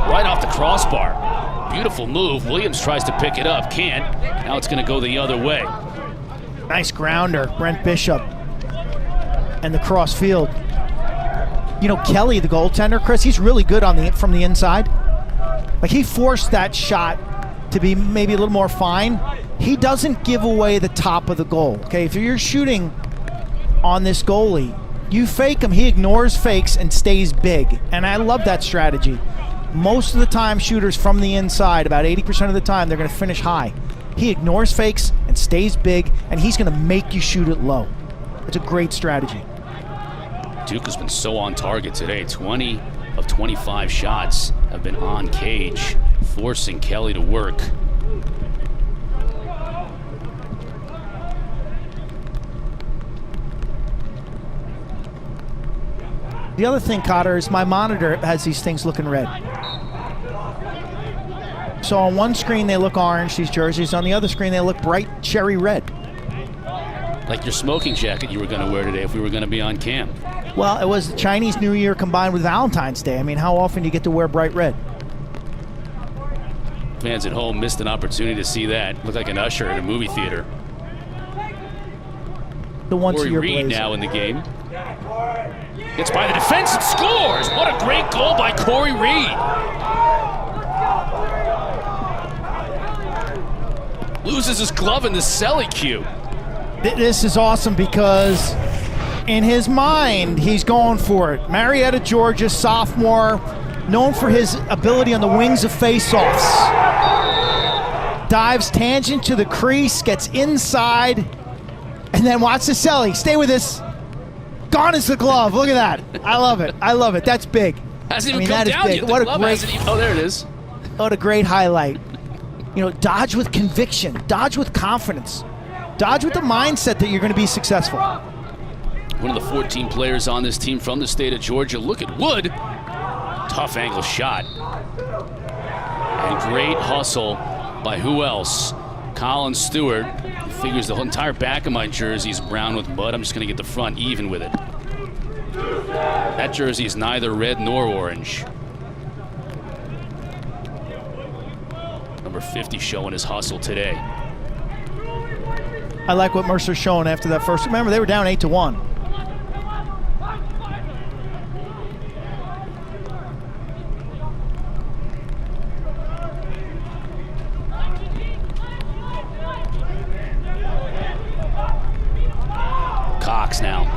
Right off the crossbar. Beautiful move. Williams tries to pick it up. Can't. Now it's going to go the other way. Nice grounder. Brent Bishop. And the cross field. You know, Kelly, the goaltender, Chris, he's really good from the inside. Like, he forced that shot to be maybe a little more fine. He doesn't give away the top of the goal. Okay, if you're shooting on this goalie, you fake him, he ignores fakes and stays big. And I love that strategy. Most of the time, shooters from the inside, about 80% of the time, they're going to finish high. He ignores fakes and stays big, and he's going to make you shoot it low. It's a great strategy. Duke has been so on target today. 20 of 25 shots have been on cage, forcing Kelly to work. The other thing, Cotter, is my monitor has these things looking red. So on one screen they look orange, these jerseys. On the other screen they look bright cherry red. Like your smoking jacket you were going to wear today if we were going to be on cam. Well, it was Chinese New Year combined with Valentine's Day. I mean, how often do you get to wear bright red? Fans at home missed an opportunity to see that. Looked like an usher in a movie theater. The once-a-year Reed blazer. now in the game. Gets by the defense and scores! What a great goal by Corey Reed! Loses his glove in the celly cue. This is awesome because in his mind, he's going for it. Marietta, Georgia, sophomore, known for his ability on the wings of face-offs. Dives tangent to the crease, gets inside, and then watch the celly. Stay with this. Gone is the glove. Look at that. I love it. I love it. That's big. Hasn't even come down yet. What a great, oh, there it is. What a great highlight. You know, dodge with conviction. Dodge with confidence. Dodge with the mindset that you're going to be successful. One of the 14 players on this team from the state of Georgia. Look at Wood. Tough angle shot. And great hustle by who else? Colin Stewart. He figures the whole entire back of my jersey is brown with mud. I'm just going to get the front even with it. That jersey is neither red nor orange. Number 50 showing his hustle today. I like what Mercer's showing after that first. Remember, they were down 8-1. Cox now.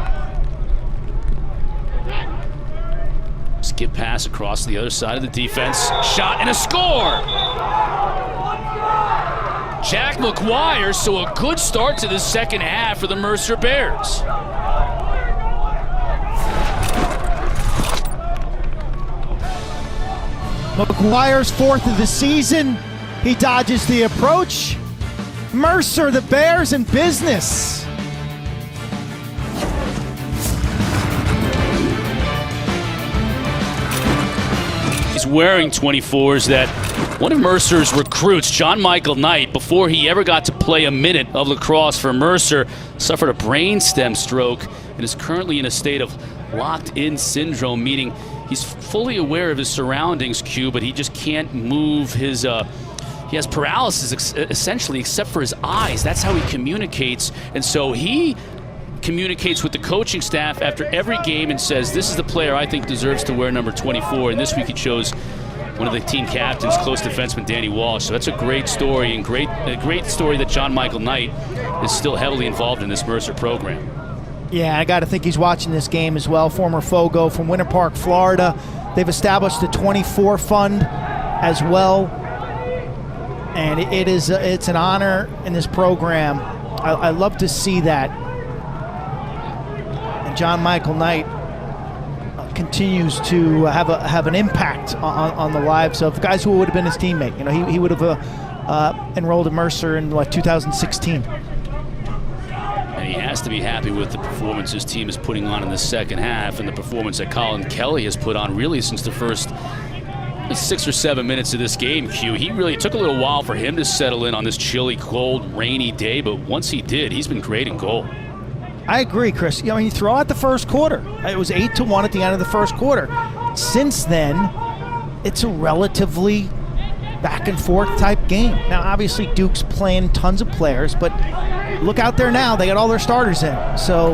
Skip pass across the other side of the defense. Shot and a score! Jack McGuire, so a good start to the second half for the Mercer Bears. McGuire's fourth of the season. He dodges the approach. Mercer, the Bears in business. who's wearing 24 is that one of Mercer's recruits, John Michael Knight, before he ever got to play a minute of lacrosse for Mercer, suffered a brainstem stroke and is currently in a state of locked-in syndrome, meaning he's fully aware of his surroundings, Q, but he just can't move his... he has paralysis, essentially, except for his eyes. That's how he communicates. And so he communicates with the coaching staff after every game and says, this is the player I think deserves to wear number 24. And this week he chose one of the team captains, close defenseman Danny Walsh. So that's a great story, and a great story that John Michael Knight is still heavily involved in this Mercer program. Yeah, I got to think he's watching this game as well. Former Fogo from Winter Park, Florida. They've established the 24 fund as well. And it's an honor in this program. I love to see that. And John Michael Knight continues to have an impact on the lives of guys who would have been his teammate. You know, he would have enrolled at Mercer in 2016. And he has to be happy with the performance his team is putting on in the second half, and the performance that Colin Kelly has put on really since the first 6 or 7 minutes of this game, Q. It took a little while for him to settle in on this chilly, cold, rainy day, but once he did, he's been great in goal. I agree, Chris. You know, you throw out the first quarter. It was 8-1 at the end of the first quarter. Since then, it's a relatively back-and-forth type game. Now, obviously, Duke's playing tons of players, but look out there now. They got all their starters in. So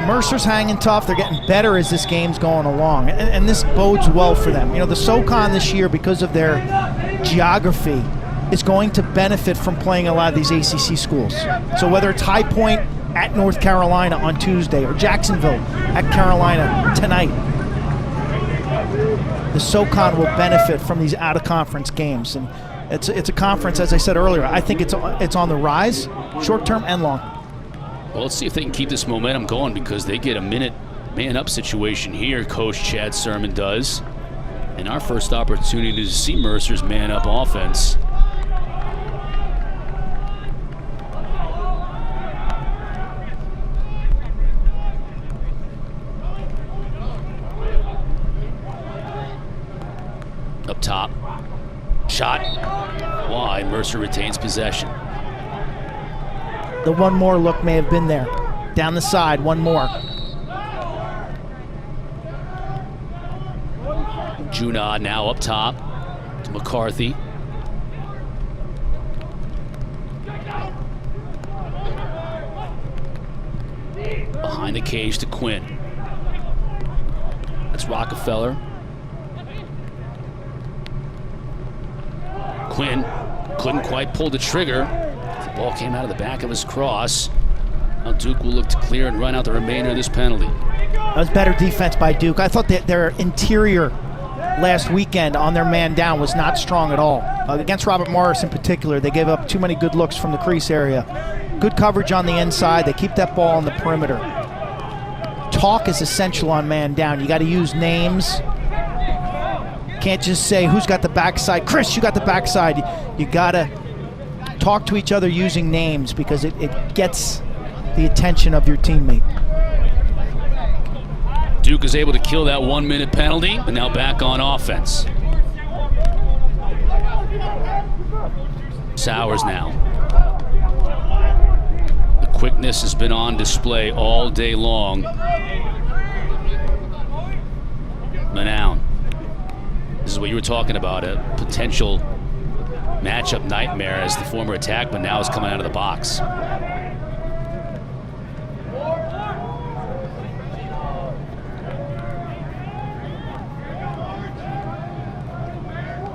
Mercer's hanging tough. They're getting better as this game's going along, and this bodes well for them. You know, the SoCon this year, because of their geography, is going to benefit from playing a lot of these ACC schools. So whether it's High Point at North Carolina on Tuesday or Jacksonville at Carolina tonight, the SoCon will benefit from these out-of-conference games. And it's a conference, as I said earlier, I think it's on the rise, short-term and long. Well, let's see if they can keep this momentum going, because they get a minute man-up situation here, Coach Chad Sermon does. And our first opportunity to see Mercer's man-up offense. Up top. Shot wide. Mercer retains possession. The one more look may have been there. Down the side, one more. Junod now up top to McCarthy. Behind the cage to Quinn. That's Rockefeller. Quinn couldn't quite pull the trigger. The ball came out of the back of his cross. Now Duke will look to clear and run out the remainder of this penalty. That was better defense by Duke. I thought that their interior last weekend on their man down was not strong at all. Against Robert Morris in particular, they gave up too many good looks from the crease area. Good coverage on the inside. They keep that ball on the perimeter. Talk is essential on man down. You got to use names. Can't just say who's got the backside. Chris, you got the backside. You got to talk to each other using names, because it gets the attention of your teammate. Duke is able to kill that 1 minute penalty, and now back on offense. Sowers now. The quickness has been on display all day long. Manown. This is what you were talking about, a potential matchup nightmare, as the former attackman now is coming out of the box.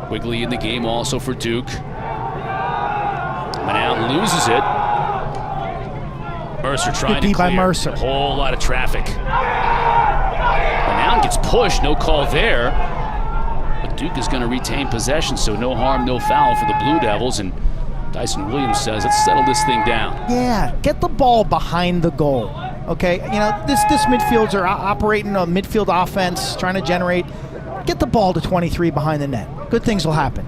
Quigley in the game also for Duke. Manown loses it. Mercer trying to clear. By Mercer. A whole lot of traffic. Manown gets pushed, no call there. But Duke is going to retain possession, so no harm, no foul for the Blue Devils. And Dyson Williams says, let's settle this thing down. Yeah, get the ball behind the goal. Okay, you know, this midfielders are operating a midfield offense, trying to generate. Get the ball to 23 behind the net. Good things will happen.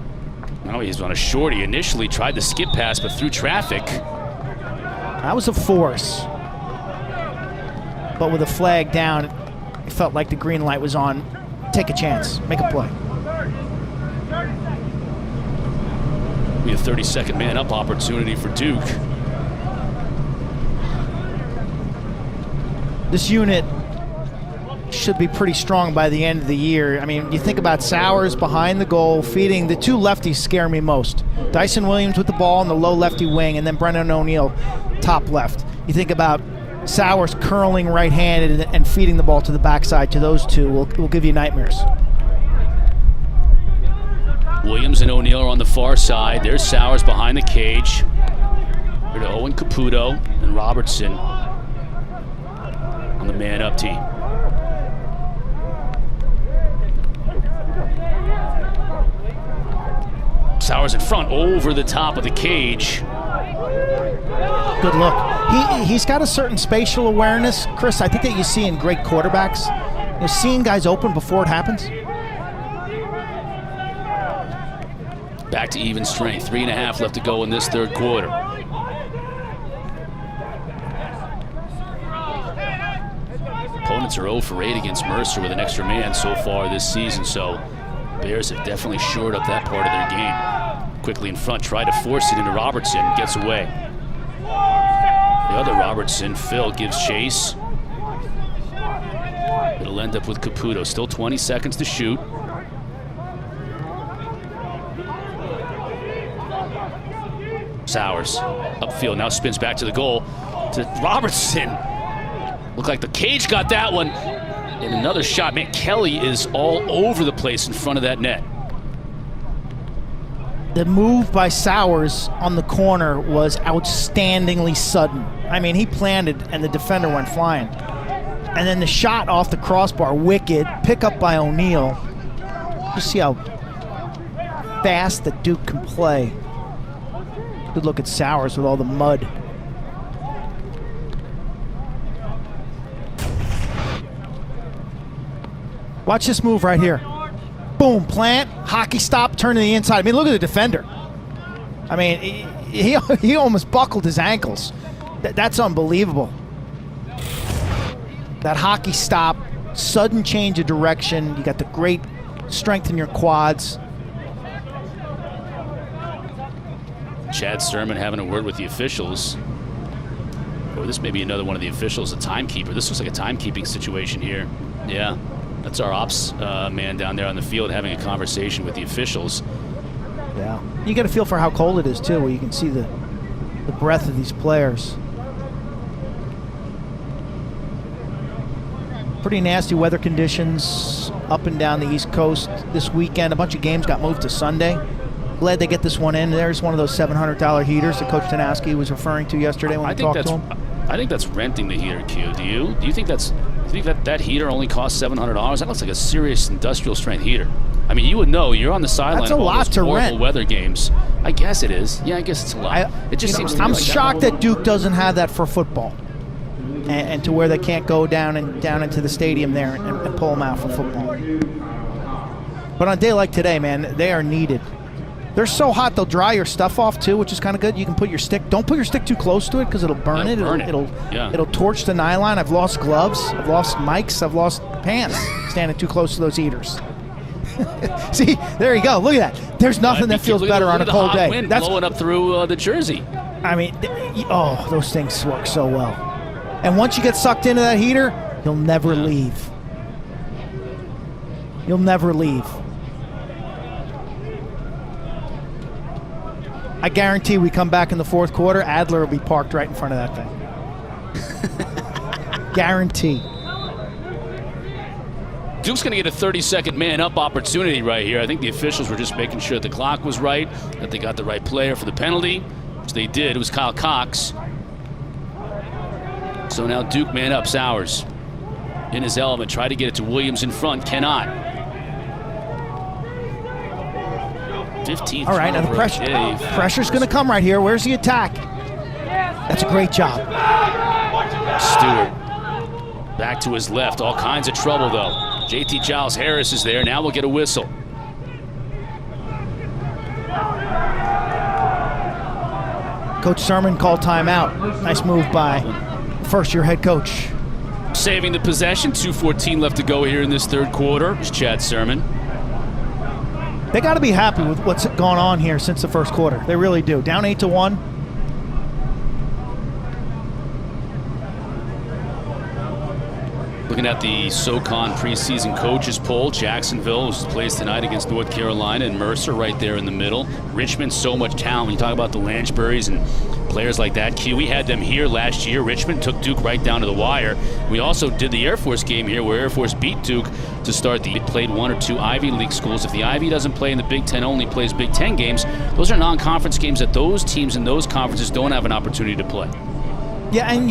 Oh, he's on a shorty. Initially tried the skip pass, but through traffic. That was a force. But with a flag down, it felt like the green light was on. Take a chance. Make a play. Be a 30-second man-up opportunity for Duke. This unit should be pretty strong by the end of the year. I mean, you think about Sowers behind the goal, feeding. The two lefties scare me most. Dyson Williams with the ball in the low lefty wing, and then Brennan O'Neill top left. You think about Sowers curling right-handed and feeding the ball to the backside to those two will give you nightmares. Williams and O'Neill are on the far side. There's Sowers behind the cage. Here to Owen Caputo and Robertson on the man-up team. Sowers in front, over the top of the cage. Good look. He's got a certain spatial awareness, Chris, I think that you see in great quarterbacks. You're seeing guys open before it happens. Back to even strength. 3.5 left to go in this third quarter. Opponents are 0 for 8 against Mercer with an extra man so far this season, so Bears have definitely shored up that part of their game. Quickly in front, try to force it into Robertson, gets away. The other Robertson, Phil, gives chase. It'll end up with Caputo. Still 20 seconds to shoot. Sowers, upfield, now spins back to the goal. To Robertson. Looked like the cage got that one. And another shot. Man, Kelly is all over the place in front of that net. The move by Sowers on the corner was outstandingly sudden. I mean, he planted and the defender went flying. And then the shot off the crossbar, wicked, pick up by O'Neill. Just see how fast that Duke can play. Good look at Sowers with all the mud. Watch this move right here. Boom, plant, hockey stop, turn to the inside. I mean, look at the defender. I mean, he almost buckled his ankles. That's unbelievable. That hockey stop, sudden change of direction. You got the great strength in your quads. Chad Sturman having a word with the officials. Or this may be another one of the officials, a timekeeper. This looks like a timekeeping situation here. Yeah. That's our ops man down there on the field having a conversation with the officials. Yeah. You get a feel for how cold it is, too, where you can see the breath of these players. Pretty nasty weather conditions up and down the East Coast this weekend. A bunch of games got moved to Sunday. Glad they get this one in. There's one of those $700 heaters that Coach Tanowski was referring to yesterday when we talked to him. I think that's renting the heater, Q. Do you? Do you think that heater only costs $700? That looks like a serious industrial strength heater. I mean, you would know. You're on the sideline. That's a of all lot those to horrible rent. Weather games. I guess it is. Yeah, I guess it's a lot. It just seems to me I'm like shocked that Duke doesn't have that for football, and to where they can't go down into the stadium there and pull them out for football. But on a day like today, man, they are needed. They're so hot they'll dry your stuff off too, which is kind of good. You can put your stick. Don't put your stick too close to it because it'll burn it. It'll torch the nylon. I've lost gloves. I've lost mics. I've lost pants standing too close to those heaters. See, there you go. Look at that. There's nothing that feels better on a cold day. Wind blowing up through the jersey. I mean, those things work so well. And once you get sucked into that heater, you'll never leave. You'll never leave. I guarantee we come back in the fourth quarter, Adler will be parked right in front of that thing. Guarantee. Duke's going to get a 30-second man-up opportunity right here. I think the officials were just making sure the clock was right, that they got the right player for the penalty, which they did. It was Kyle Cox. So now Duke man-up, Sowers in his element. Try to get it to Williams in front, cannot. 15th. All right, now the pressure's going to come right here. Where's the attack? That's a great job. Stewart back to his left. All kinds of trouble, though. JT Giles Harris is there. Now we'll get a whistle. Coach Sermon called timeout. Nice move by first-year head coach. Saving the possession. 2:14 left to go here in this third quarter. It's Chad Sermon. They got to be happy with what's gone on here since the first quarter. They really do. Down 8-1. Looking at the SoCon preseason coaches poll, Jacksonville, who plays tonight against North Carolina, and Mercer right there in the middle. Richmond, so much talent. When you talk about the Lanchburys and players like that, Q, we had them here last year. Richmond took Duke right down to the wire. We also did the Air Force game here where Air Force beat Duke to start the played 1 or 2 Ivy League schools. If the Ivy doesn't play in the Big Ten, only plays Big Ten games, those are non-conference games that those teams in those conferences don't have an opportunity to play. Yeah, and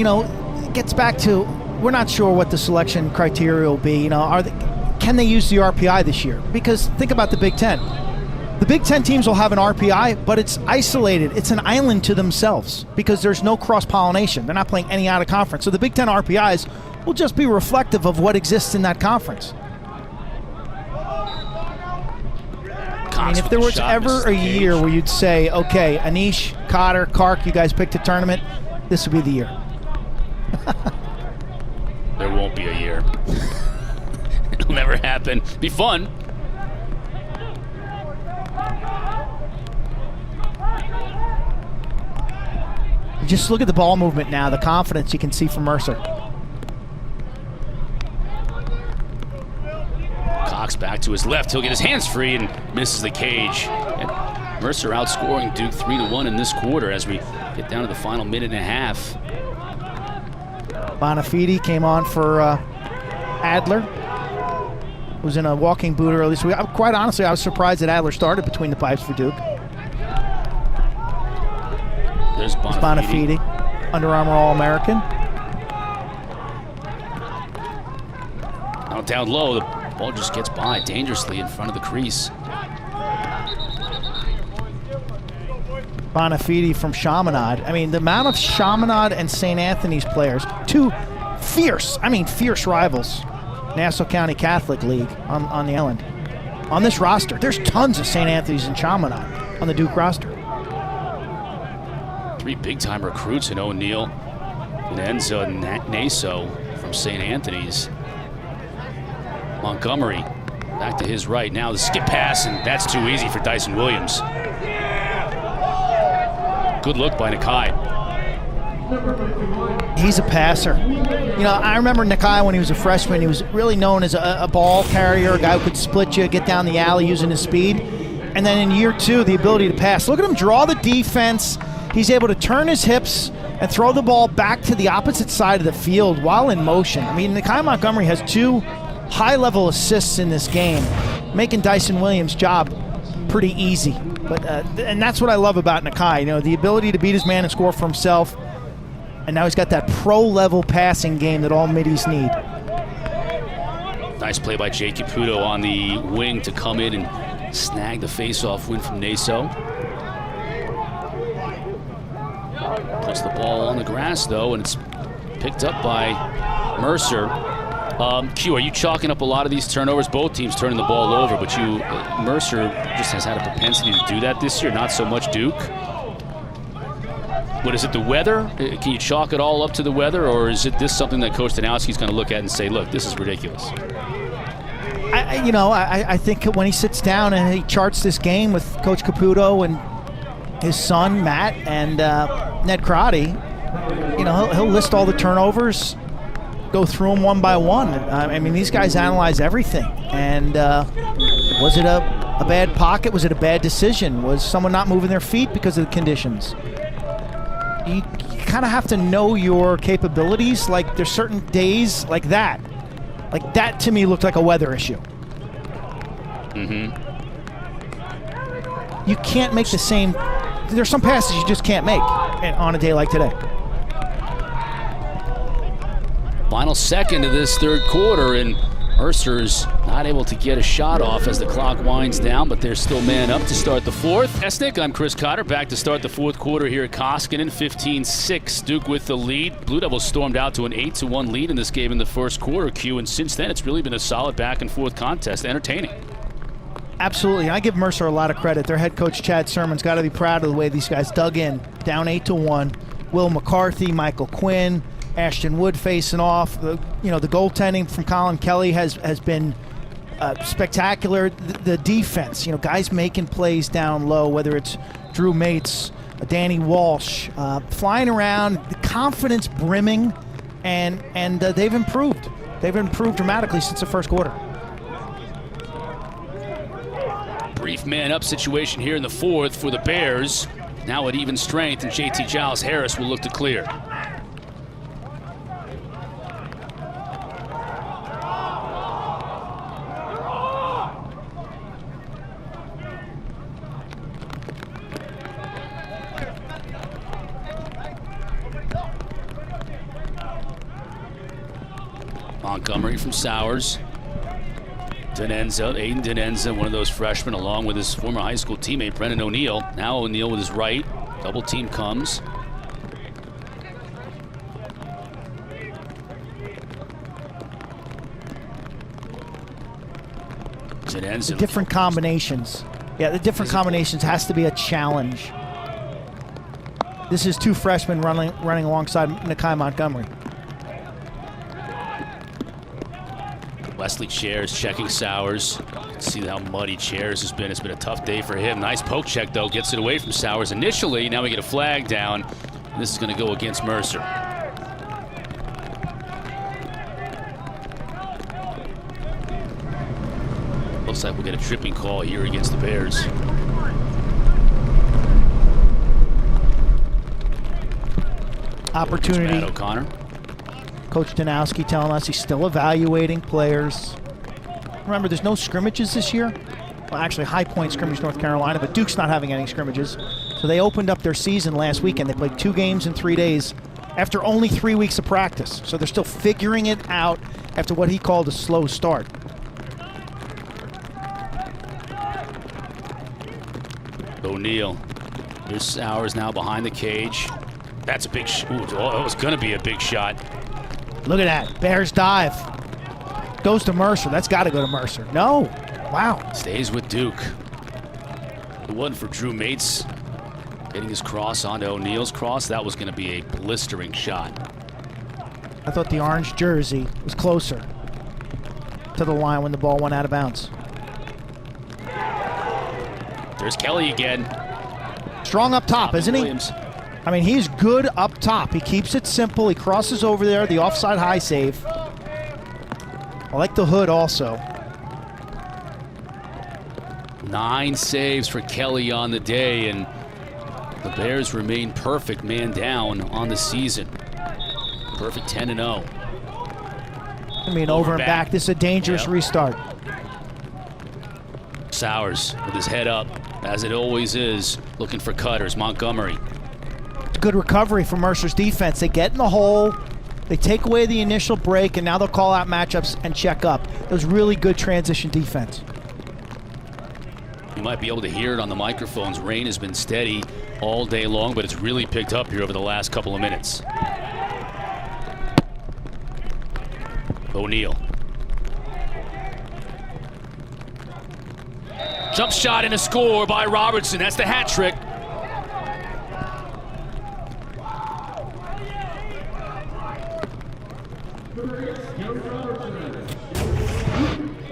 it gets back to, we're not sure what the selection criteria will be. Can they use the RPI this year? Because think about the Big Ten. The Big Ten teams will have an RPI, but it's isolated. It's an island to themselves because there's no cross-pollination. They're not playing any out of conference. So the Big Ten RPIs will just be reflective of what exists in that conference. I mean, if there was ever a year where you'd say, okay, Anish, Cotter, Kark, you guys picked a tournament, this would be the year. There won't be a year. It'll never happen. Be fun. Just look at the ball movement now, the confidence you can see from Mercer. Cox back to his left. He'll get his hands free and misses the cage. And Mercer outscoring Duke 3-1 in this quarter as we get down to the final minute and a half. Bonafide came on for Adler. Was in a walking boot early. So quite honestly, I was surprised that Adler started between the pipes for Duke. There's Bonafide. Under Armour All-American. Now down low, the ball just gets by dangerously in front of the crease. Bonafide from Chaminade. I mean, the amount of Chaminade and St. Anthony's players, two fierce rivals, Nassau County Catholic League on the island. On this roster, there's tons of St. Anthony's and Chaminade on the Duke roster. 3 big-time recruits in O'Neill and Enzo and Naso from St. Anthony's. Montgomery back to his right. Now the skip pass, and that's too easy for Dyson Williams. Good look by Nakai. He's a passer. I remember Nakai when he was a freshman. He was really known as a ball carrier, a guy who could split you, get down the alley using his speed. And then in year 2, the ability to pass. Look at him draw the defense. He's able to turn his hips and throw the ball back to the opposite side of the field while in motion. I mean, Nakai Montgomery has 2 high-level assists in this game, making Dyson Williams' job pretty easy. But and that's what I love about Nakai. The ability to beat his man and score for himself. And now he's got that pro-level passing game that all middies need. Nice play by Jake Caputo on the wing to come in and snag the face-off win from Naso. Puts the ball on the grass, though, and it's picked up by Mercer. Q, are you chalking up a lot of these turnovers? Both teams turning the ball over, but Mercer just has had a propensity to do that this year, not so much Duke. What is it, the weather? Can you chalk it all up to the weather, or is it this something that Coach Danowski's going to look at and say, look, this is ridiculous? I think when he sits down and he charts this game with Coach Caputo and his son, Matt, and Ned Crotty, he'll list all the turnovers, go through them one by one. I mean, these guys analyze everything. And was it a bad pocket? Was it a bad decision? Was someone not moving their feet because of the conditions? You kind of have to know your capabilities. Like, there's certain days like that. Like, that to me looked like a weather issue. Mm-hmm. You can't make the same. There's some passes you just can't make on a day like today. Final second of this third quarter, and Mercer's not able to get a shot off as the clock winds down, but they're still man up to start the fourth. Esnick, I'm Chris Cotter, back to start the fourth quarter here at Koskinen. 15-6, Duke with the lead. Blue Devils stormed out to an 8-1 lead in this game in the first quarter, Q, and since then it's really been a solid back-and-forth contest. Entertaining. Absolutely. I give Mercer a lot of credit. Their head coach, Chad Sermon's got to be proud of the way these guys dug in. Down 8-1. Will McCarthy, Michael Quinn, Ashton Wood facing off. The goaltending from Colin Kelly has been spectacular. The defense, guys making plays down low, whether it's Drew Mates, Danny Walsh, flying around, the confidence brimming, and they've improved. They've improved dramatically since the first quarter. Brief man-up situation here in the fourth for the Bears. Now at even strength, and JT Giles Harris will look to clear. Montgomery from Sowers. Aiden Denenza, one of those freshmen, along with his former high school teammate Brennan O'Neill. Now O'Neill with his right. Double team comes. Denenza. The different combinations. Yeah, the different combinations has to be a challenge. This is two freshmen running alongside Nakai Montgomery. Wesley Chairs checking Sowers. See how muddy Chairs has been. It's been a tough day for him. Nice poke check, though. Gets it away from Sowers initially. Now we get a flag down. This is going to go against Mecer. Looks like we'll get a tripping call here against the Bears. Opportunity. Matt O'Connor. Coach Danowski telling us he's still evaluating players. Remember, there's no scrimmages this year. Well, actually, High Point scrimmage North Carolina, but Duke's not having any scrimmages. So they opened up their season last weekend. They played 2 games in 3 days after only 3 weeks of practice. So they're still figuring it out after what he called a slow start. O'Neill. Here's Sowers now behind the cage. That's a big shot. That was going to be a big shot. Look at that. Bears dive. Goes to Mecer. That's got to go to Mecer. No. Wow. Stays with Duke. The one for Drew Mates. Getting his cross onto O'Neill's cross. That was going to be a blistering shot. I thought the orange jersey was closer to the line when the ball went out of bounds. There's Kelly again. Strong up top, isn't he? I mean, he's good up top. He keeps it simple. He crosses over there, the offside high save. I like the hood also. 9 saves for Kelly on the day, and the Bears remain perfect man down on the season. Perfect 10-0. I mean, over and back. This is a dangerous restart. Sowers with his head up, as it always is, looking for cutters. Montgomery. Good recovery from Mercer's defense. They get in the hole, they take away the initial break, and now they'll call out matchups and check up. It was really good transition defense. You might be able to hear it on the microphones. Rain has been steady all day long, but it's really picked up here over the last couple of minutes. O'Neill. Jump shot and a score by Robertson. That's the hat trick.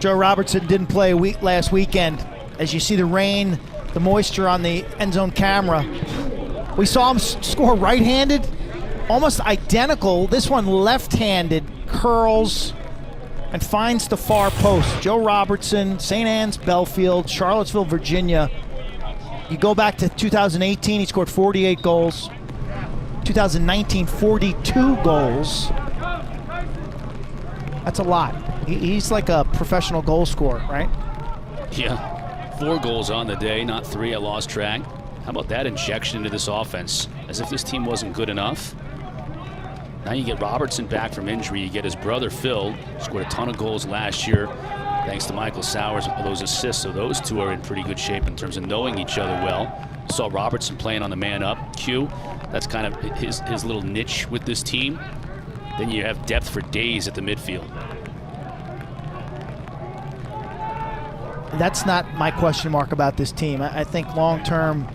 Joe Robertson didn't play last weekend. As you see the rain, the moisture on the end zone camera. We saw him score right-handed, almost identical. This one left-handed, curls, and finds the far post. Joe Robertson, St. Anne's, Belfield, Charlottesville, Virginia. You go back to 2018, he scored 48 goals. 2019, 42 goals. That's a lot. He's like a professional goal scorer, right? Yeah, 4 goals on the day, not 3. I lost track. How about that injection into this offense? As if this team wasn't good enough. Now you get Robertson back from injury. You get his brother Phil, scored a ton of goals last year, thanks to Michael Sowers with those assists. So those two are in pretty good shape in terms of knowing each other well. Saw Robertson playing on the man up. Q, that's kind of his little niche with this team. Then you have depth for days at the midfield. That's not my question mark about this team. I think long-term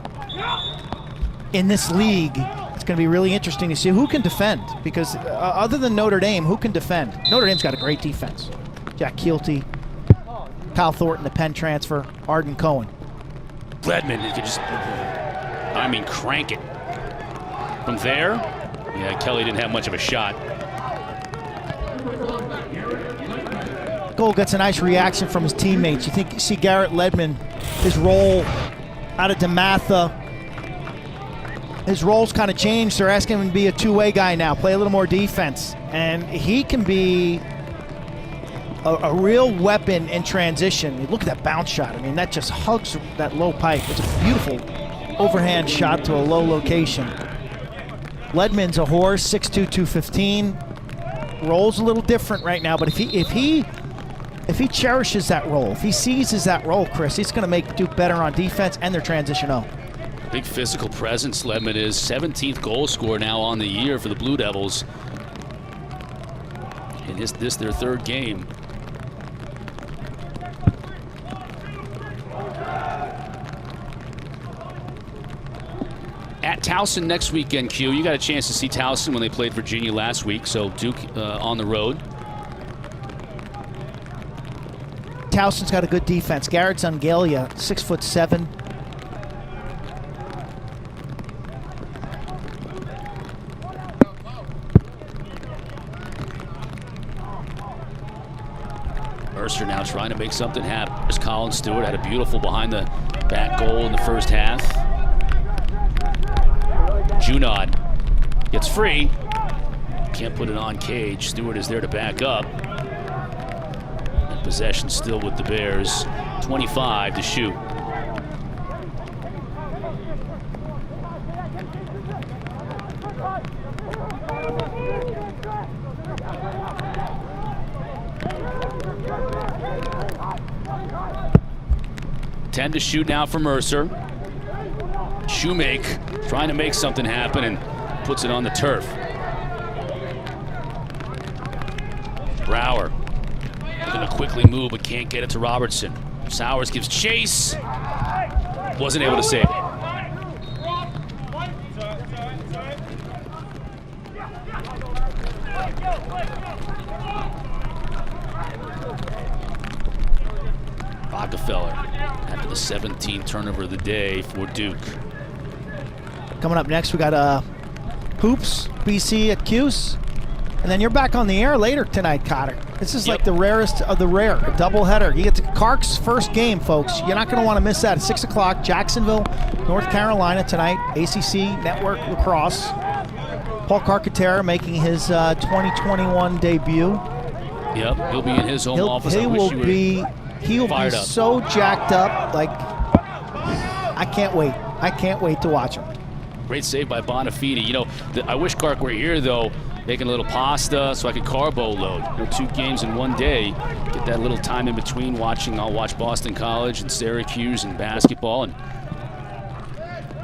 in this league, it's going to be really interesting to see who can defend. Because other than Notre Dame, who can defend? Notre Dame's got a great defense. Jack Keelty, Kyle Thornton, the Penn transfer, Arden Cohen. Ledman could just, crank it. From there, yeah, Kelly didn't have much of a shot. Goal gets a nice reaction from his teammates. You see Garrett Ledman, his role out of DeMatha, his role's kind of changed. They're asking him to be a two-way guy now, play a little more defense. And he can be a real weapon in transition. Look at that bounce shot. I mean, that just hugs that low pipe. It's a beautiful overhand shot to a low location. Ledman's a horse, 6'2", 215. Role's a little different right now, but if he cherishes that role, if he seizes that role, Chris, he's going to make Duke better on defense and their transition O. Big physical presence, Ledman is. 17th goal scorer now on the year for the Blue Devils. And this their third game. At Towson next weekend, Q. You got a chance to see Towson when they played Virginia last week, so Duke on the road. Towson's got a good defense. Garrett Zungalia, 6'7". Mercer now trying to make something happen. As Colin Stewart had a beautiful behind the back goal in the first half. Junod gets free. Can't put it on cage. Stewart is there to back up. And possession still with the Bears. 25 to shoot. Ten to shoot now for Mercer. Shoemake trying to make something happen and puts it on the turf. Brower looking to quickly move but can't get it to Robertson. Sowers gives chase. Wasn't able to save it. Rockefeller after the 17th turnover of the day for Duke. Coming up next, we got Hoops, BC at Cuse. And then you're back on the air later tonight, Cotter. This is like the rarest of the rare, a doubleheader. You get to Clark's first game, folks. You're not going to want to miss that. At 6 o'clock, Jacksonville, North Carolina tonight, ACC Network Lacrosse. Paul Carcaterra making his 2021 debut. Yep, he'll be in his home office. He will be so jacked up. Like, I can't wait. I can't wait to watch him. Great save by Bonafide. You know, I wish Clark were here, though, making a little pasta so I could carbo load. 2 games in one day. Get that little time in between watching. I'll watch Boston College and Syracuse and basketball and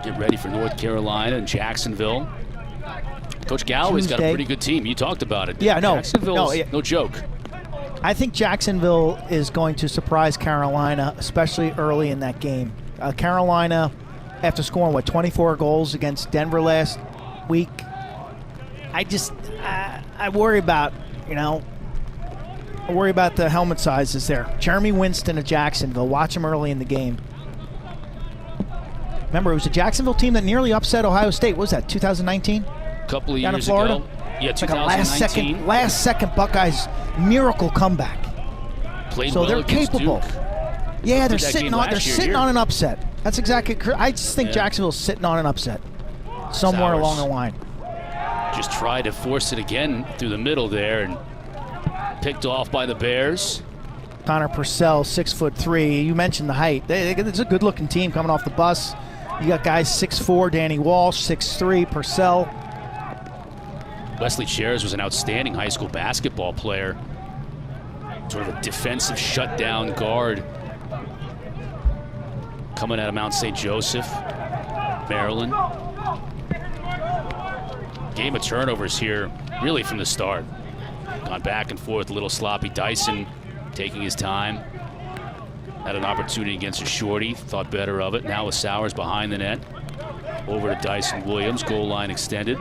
get ready for North Carolina and Jacksonville. Coach Galloway's got a pretty good team. You talked about it. Yeah, no. Jacksonville's no joke. I think Jacksonville is going to surprise Carolina, especially early in that game. Carolina, after scoring, 24 goals against Denver last week, I worry about, I worry about the helmet sizes there. Jeremy Winston of Jacksonville, watch him early in the game. Remember, it was a Jacksonville team that nearly upset Ohio State. What was that, 2019? A couple of down years in Florida? ago. Yeah, 2019. Like a last second Buckeyes miracle comeback. Played so well they're capable. Duke. Yeah, they're sitting on an upset. That's exactly. I just think Jacksonville's sitting on an upset somewhere along the line. Just tried to force it again through the middle there and picked off by the Bears. Connor Purcell, 6'3". You mentioned the height. It's a good-looking team coming off the bus. You got guys 6'4", Danny Walsh, 6'3", Purcell. Wesley Chairs was an outstanding high school basketball player. Sort of a defensive shutdown guard. Coming out of Mount St. Joseph, Maryland. Game of turnovers here, really from the start. Gone back and forth, a little sloppy. Dyson taking his time. Had an opportunity against a shorty, thought better of it. Now with Sowers behind the net. Over to Dyson Williams, goal line extended.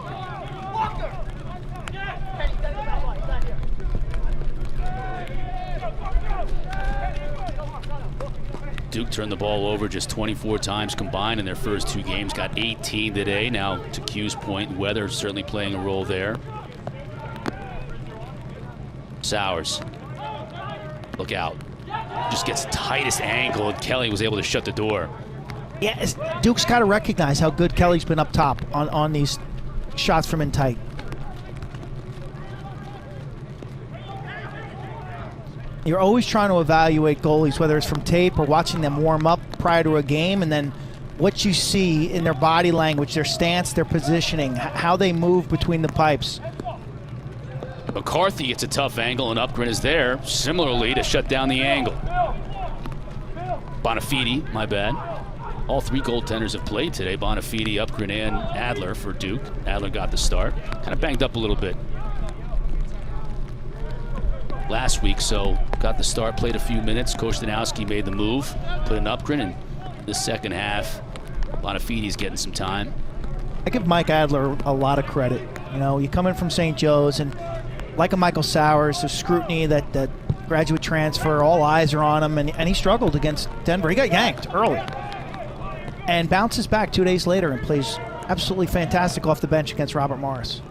Duke turned the ball over just 24 times combined in their first 2 games. Got 18 today. Now, to Q's point, weather certainly playing a role there. Sowers. Look out. Just gets tightest angle, and Kelly was able to shut the door. Yeah, Duke's got to recognize how good Kelly's been up top on these shots from in tight. You're always trying to evaluate goalies, whether it's from tape or watching them warm up prior to a game, and then what you see in their body language, their stance, their positioning, how they move between the pipes. McCarthy gets a tough angle, and Upgren is there, similarly, to shut down the angle. Bonafide, my bad. All 3 goaltenders have played today, Bonafide, Upgren, and Adler for Duke. Adler got the start. Kind of banged up a little bit last week, so got the start, played a few minutes. Coach Danowski made the move, put an Upgren in the second half. Bonafide's getting some time. I give Mike Adler a lot of credit. You know, you come in from St. Joe's, and like a Michael Sowers, there's scrutiny that graduate transfer, all eyes are on him, and he struggled against Denver. He got yanked early and bounces back 2 days later and plays absolutely fantastic off the bench against Robert Morris.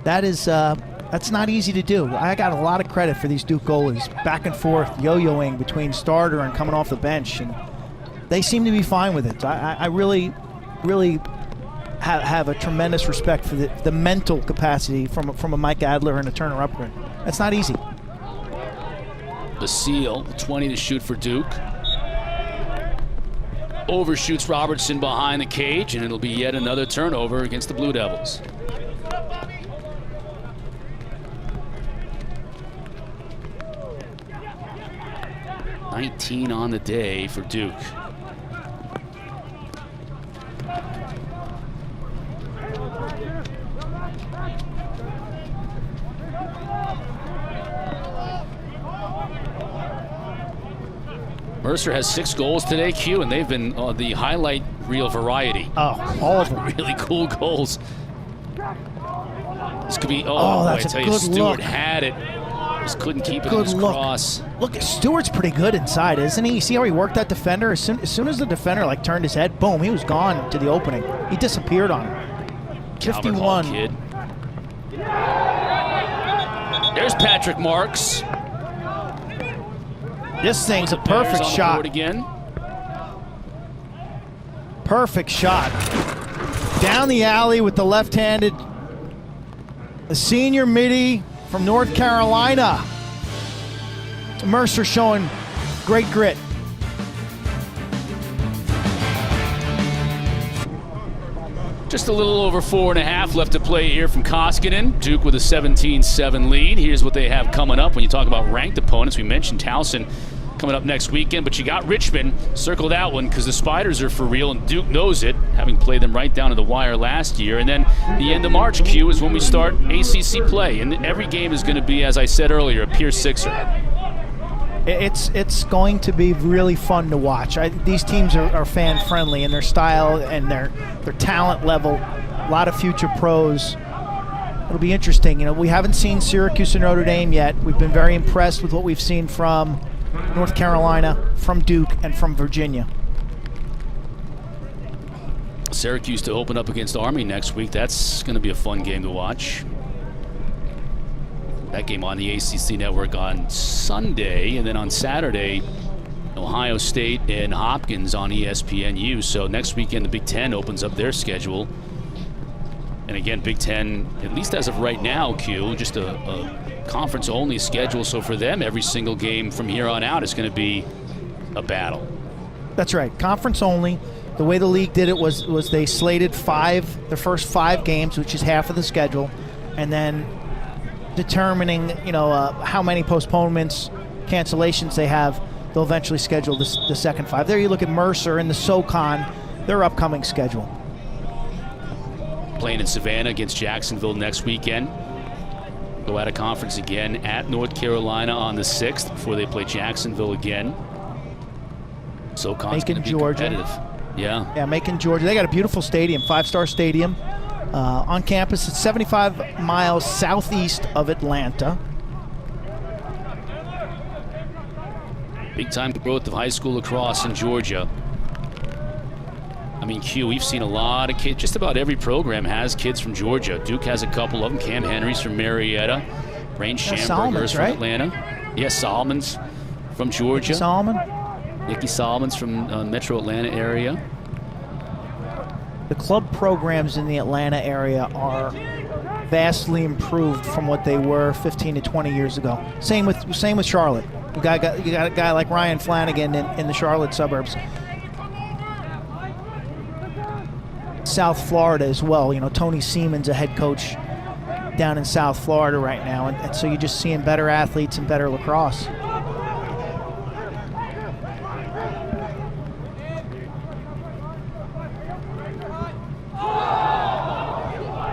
That is that's not easy to do. I got a lot of credit for these Duke goalies, back and forth, yo-yoing between starter and coming off the bench, and they seem to be fine with it. I really, really have a tremendous respect for the mental capacity from a Mike Adler and a Turner Upgren. That's not easy. The seal, 20 to shoot for Duke. Overshoots Robertson behind the cage, and it'll be yet another turnover against the Blue Devils. $19 on the day for Duke. Mecer has 6 goals today, Q, and they've been the highlight reel variety. Oh, all of them. Really cool goals. This could be, that's I tell a you, good Stewart look. had it. Just couldn't keep it in Good his look. cross. Look, Stewart's pretty good inside, isn't he? You see how he worked that defender? As soon as the defender turned his head, boom, he was gone to the opening. He disappeared on him. Calvin Hall 51. kid. There's Patrick Marks. This thing's a perfect shot. Again. Perfect shot. Down the alley with the left-handed. The senior midi from North Carolina. Mecer showing great grit. Just a little over 4.5 left to play here from Koskinen. Duke with a 17-7 lead. Here's what they have coming up when you talk about ranked opponents. We mentioned Towson coming up next weekend, but you got Richmond. Circle that one because the Spiders are for real, and Duke knows it, having played them right down to the wire last year. And then the end of March, Q, is when we start ACC play. And every game is going to be, as I said earlier, a Pierce Sixer. It's going to be really fun to watch. These teams are fan-friendly in their style and their talent level. A lot of future pros. It'll be interesting. You know, we haven't seen Syracuse and Notre Dame yet. We've been very impressed with what we've seen from North Carolina, from Duke, and from Virginia. Syracuse to open up against Army next week. That's going to be a fun game to watch. That game on the ACC network on Sunday, and then on Saturday, Ohio State and Hopkins on ESPNU. So next weekend, the Big Ten opens up their schedule. And again, Big Ten, at least as of right now, Q, just a conference-only schedule. So for them, every single game from here on out is going to be a battle. That's right, conference only. The way the league did it was they slated the first 5 games, which is half of the schedule, and then determining, how many postponements, cancellations they have, they'll eventually schedule the second 5. There you look at Mecer and the SoCon, their upcoming schedule. Playing in Savannah against Jacksonville next weekend. Go out of conference again at North Carolina on the 6th before they play Jacksonville again. SoCon's going to be Georgia. competitive. Yeah, Macon, Georgia. They got a beautiful stadium, 5-star stadium. On campus, it's 75 miles southeast of Atlanta. Big-time growth of high school lacrosse in Georgia. I mean, Q, we've seen a lot of kids. Just about every program has kids from Georgia. Duke has a couple of them. Cam Henry's from Marietta. Rain Schamberger's from Atlanta. Yes, Solomon's from Georgia. Nikki Solomon's from Metro Atlanta area. The club programs in the Atlanta area are vastly improved from what they were 15 to 20 years ago. Same with Charlotte. You got a guy like Ryan Flanagan in the Charlotte suburbs. South Florida as well. You know, Tony Seaman's a head coach down in South Florida right now, and so you're just seeing better athletes and better lacrosse.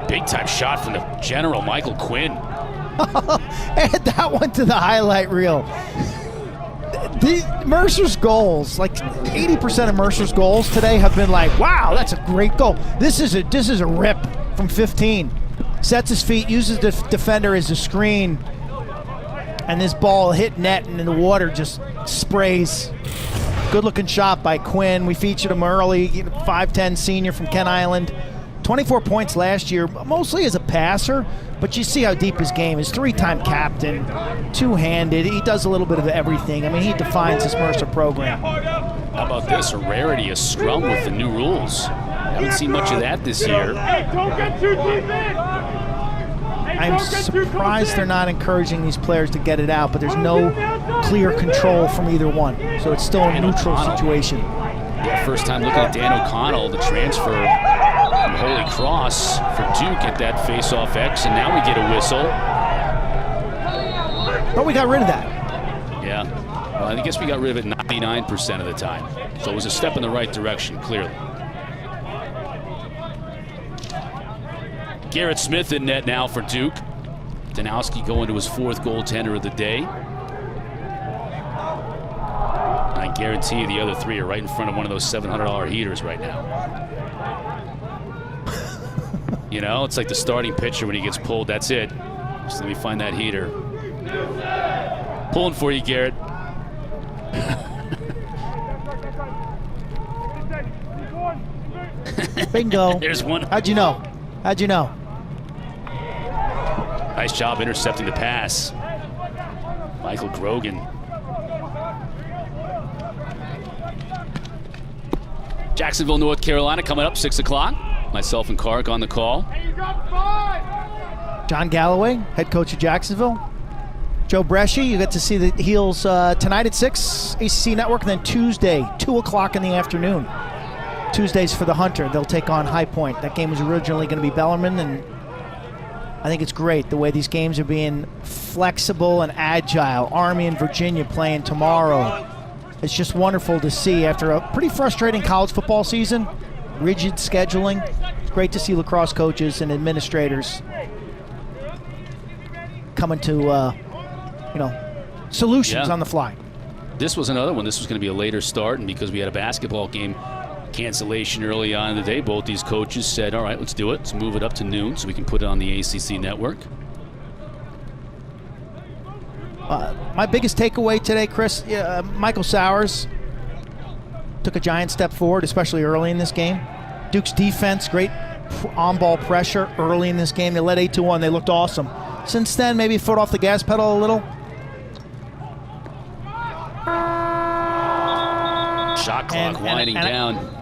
Big time shot from the general, Michael Quinn. Add that one to the highlight reel. Mercer's goals, like 80% of Mercer's goals today have been like, wow, that's a great goal. This is a rip from 15. Sets his feet, uses the defender as a screen, and this ball hit net and in the water just sprays. Good looking shot by Quinn. We featured him early, 5'10" senior from Kent Island. 24 points last year, mostly as a passer, but you see how deep his game is. 3-time captain, two-handed. He does a little bit of everything. I mean, he defines this Mercer program. How about this? A rarity, a scrum with the new rules. Haven't seen much of that this year. I'm surprised they're not encouraging these players to get it out, but there's no clear control from either one. So it's still a neutral situation. Yeah, first time looking at Dan O'Connell, the transfer from Holy Cross for Duke at that face-off X, and now we get a whistle. But we got rid of that. Yeah, well, I guess we got rid of it 99% of the time. So it was a step in the right direction, clearly. Garrett Smith in net now for Duke. Danowski going to his 4th goaltender of the day. I guarantee you the other 3 are right in front of one of those $700 heaters right now. You know, it's like the starting pitcher when he gets pulled, that's it. Just let me find that heater. Pulling for you, Garrett. Bingo. There's one. How'd you know? How'd you know? Nice job intercepting the pass. Michael Grogan. Jacksonville, North Carolina coming up 6 o'clock. Myself and Kark on the call. John Galloway, head coach of Jacksonville. Joe Bresci, you get to see the Heels tonight at 6, ACC Network, and then Tuesday, 2 o'clock in the afternoon. Tuesdays for the Hunter. They'll take on High Point. That game was originally going to be Bellarmine, and I think it's great the way these games are being flexible and agile. Army and Virginia playing tomorrow. It's just wonderful to see after a pretty frustrating college football season, rigid scheduling. It's great to see lacrosse coaches and administrators coming to, solutions on the fly. This was another one. This was going to be a later start, and because we had a basketball game cancellation early on in the day, both these coaches said, all right, let's do it. Let's move it up to noon so we can put it on the ACC network. My biggest takeaway today, Chris, Michael Sowers took a giant step forward, especially early in this game. Duke's defense, great on-ball pressure early in this game. They led 8-1. They looked awesome. Since then, maybe foot off the gas pedal a little. Shot clock winding down.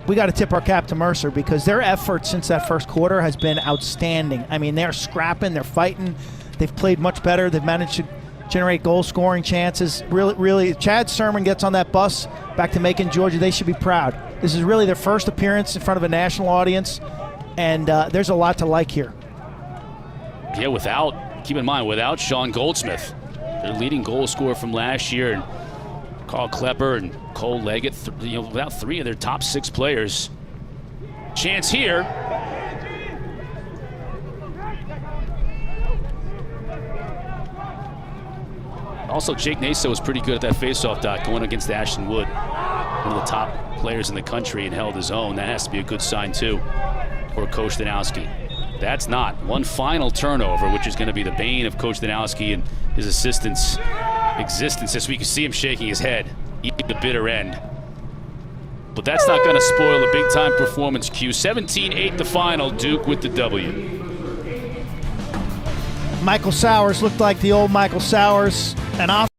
We got to tip our cap to Mercer because their effort since that first quarter has been outstanding. I mean, they're scrapping, they're fighting. They've played much better. They've managed to generate goal-scoring chances. Really, Chad Sermon gets on that bus back to Macon, Georgia. They should be proud. This is really their first appearance in front of a national audience, and there's a lot to like here. Yeah, keep in mind, without Sean Goldsmith, their leading goal scorer from last year, and Carl Klepper and Cole Leggett, without 3 of their top 6 players. Chance here. Also, Jake Naso was pretty good at that faceoff dot going against Ashton Wood, one of the top players in the country, and held his own. That has to be a good sign, too, for Coach Danowski. That's not. One final turnover, which is going to be the bane of Coach Danowski and his assistants existence this week. You see him shaking his head, eating the bitter end. But that's not going to spoil a big-time performance, Q. 17-8 the final, Duke with the W. Michael Sowers looked like the old Michael Sowers, an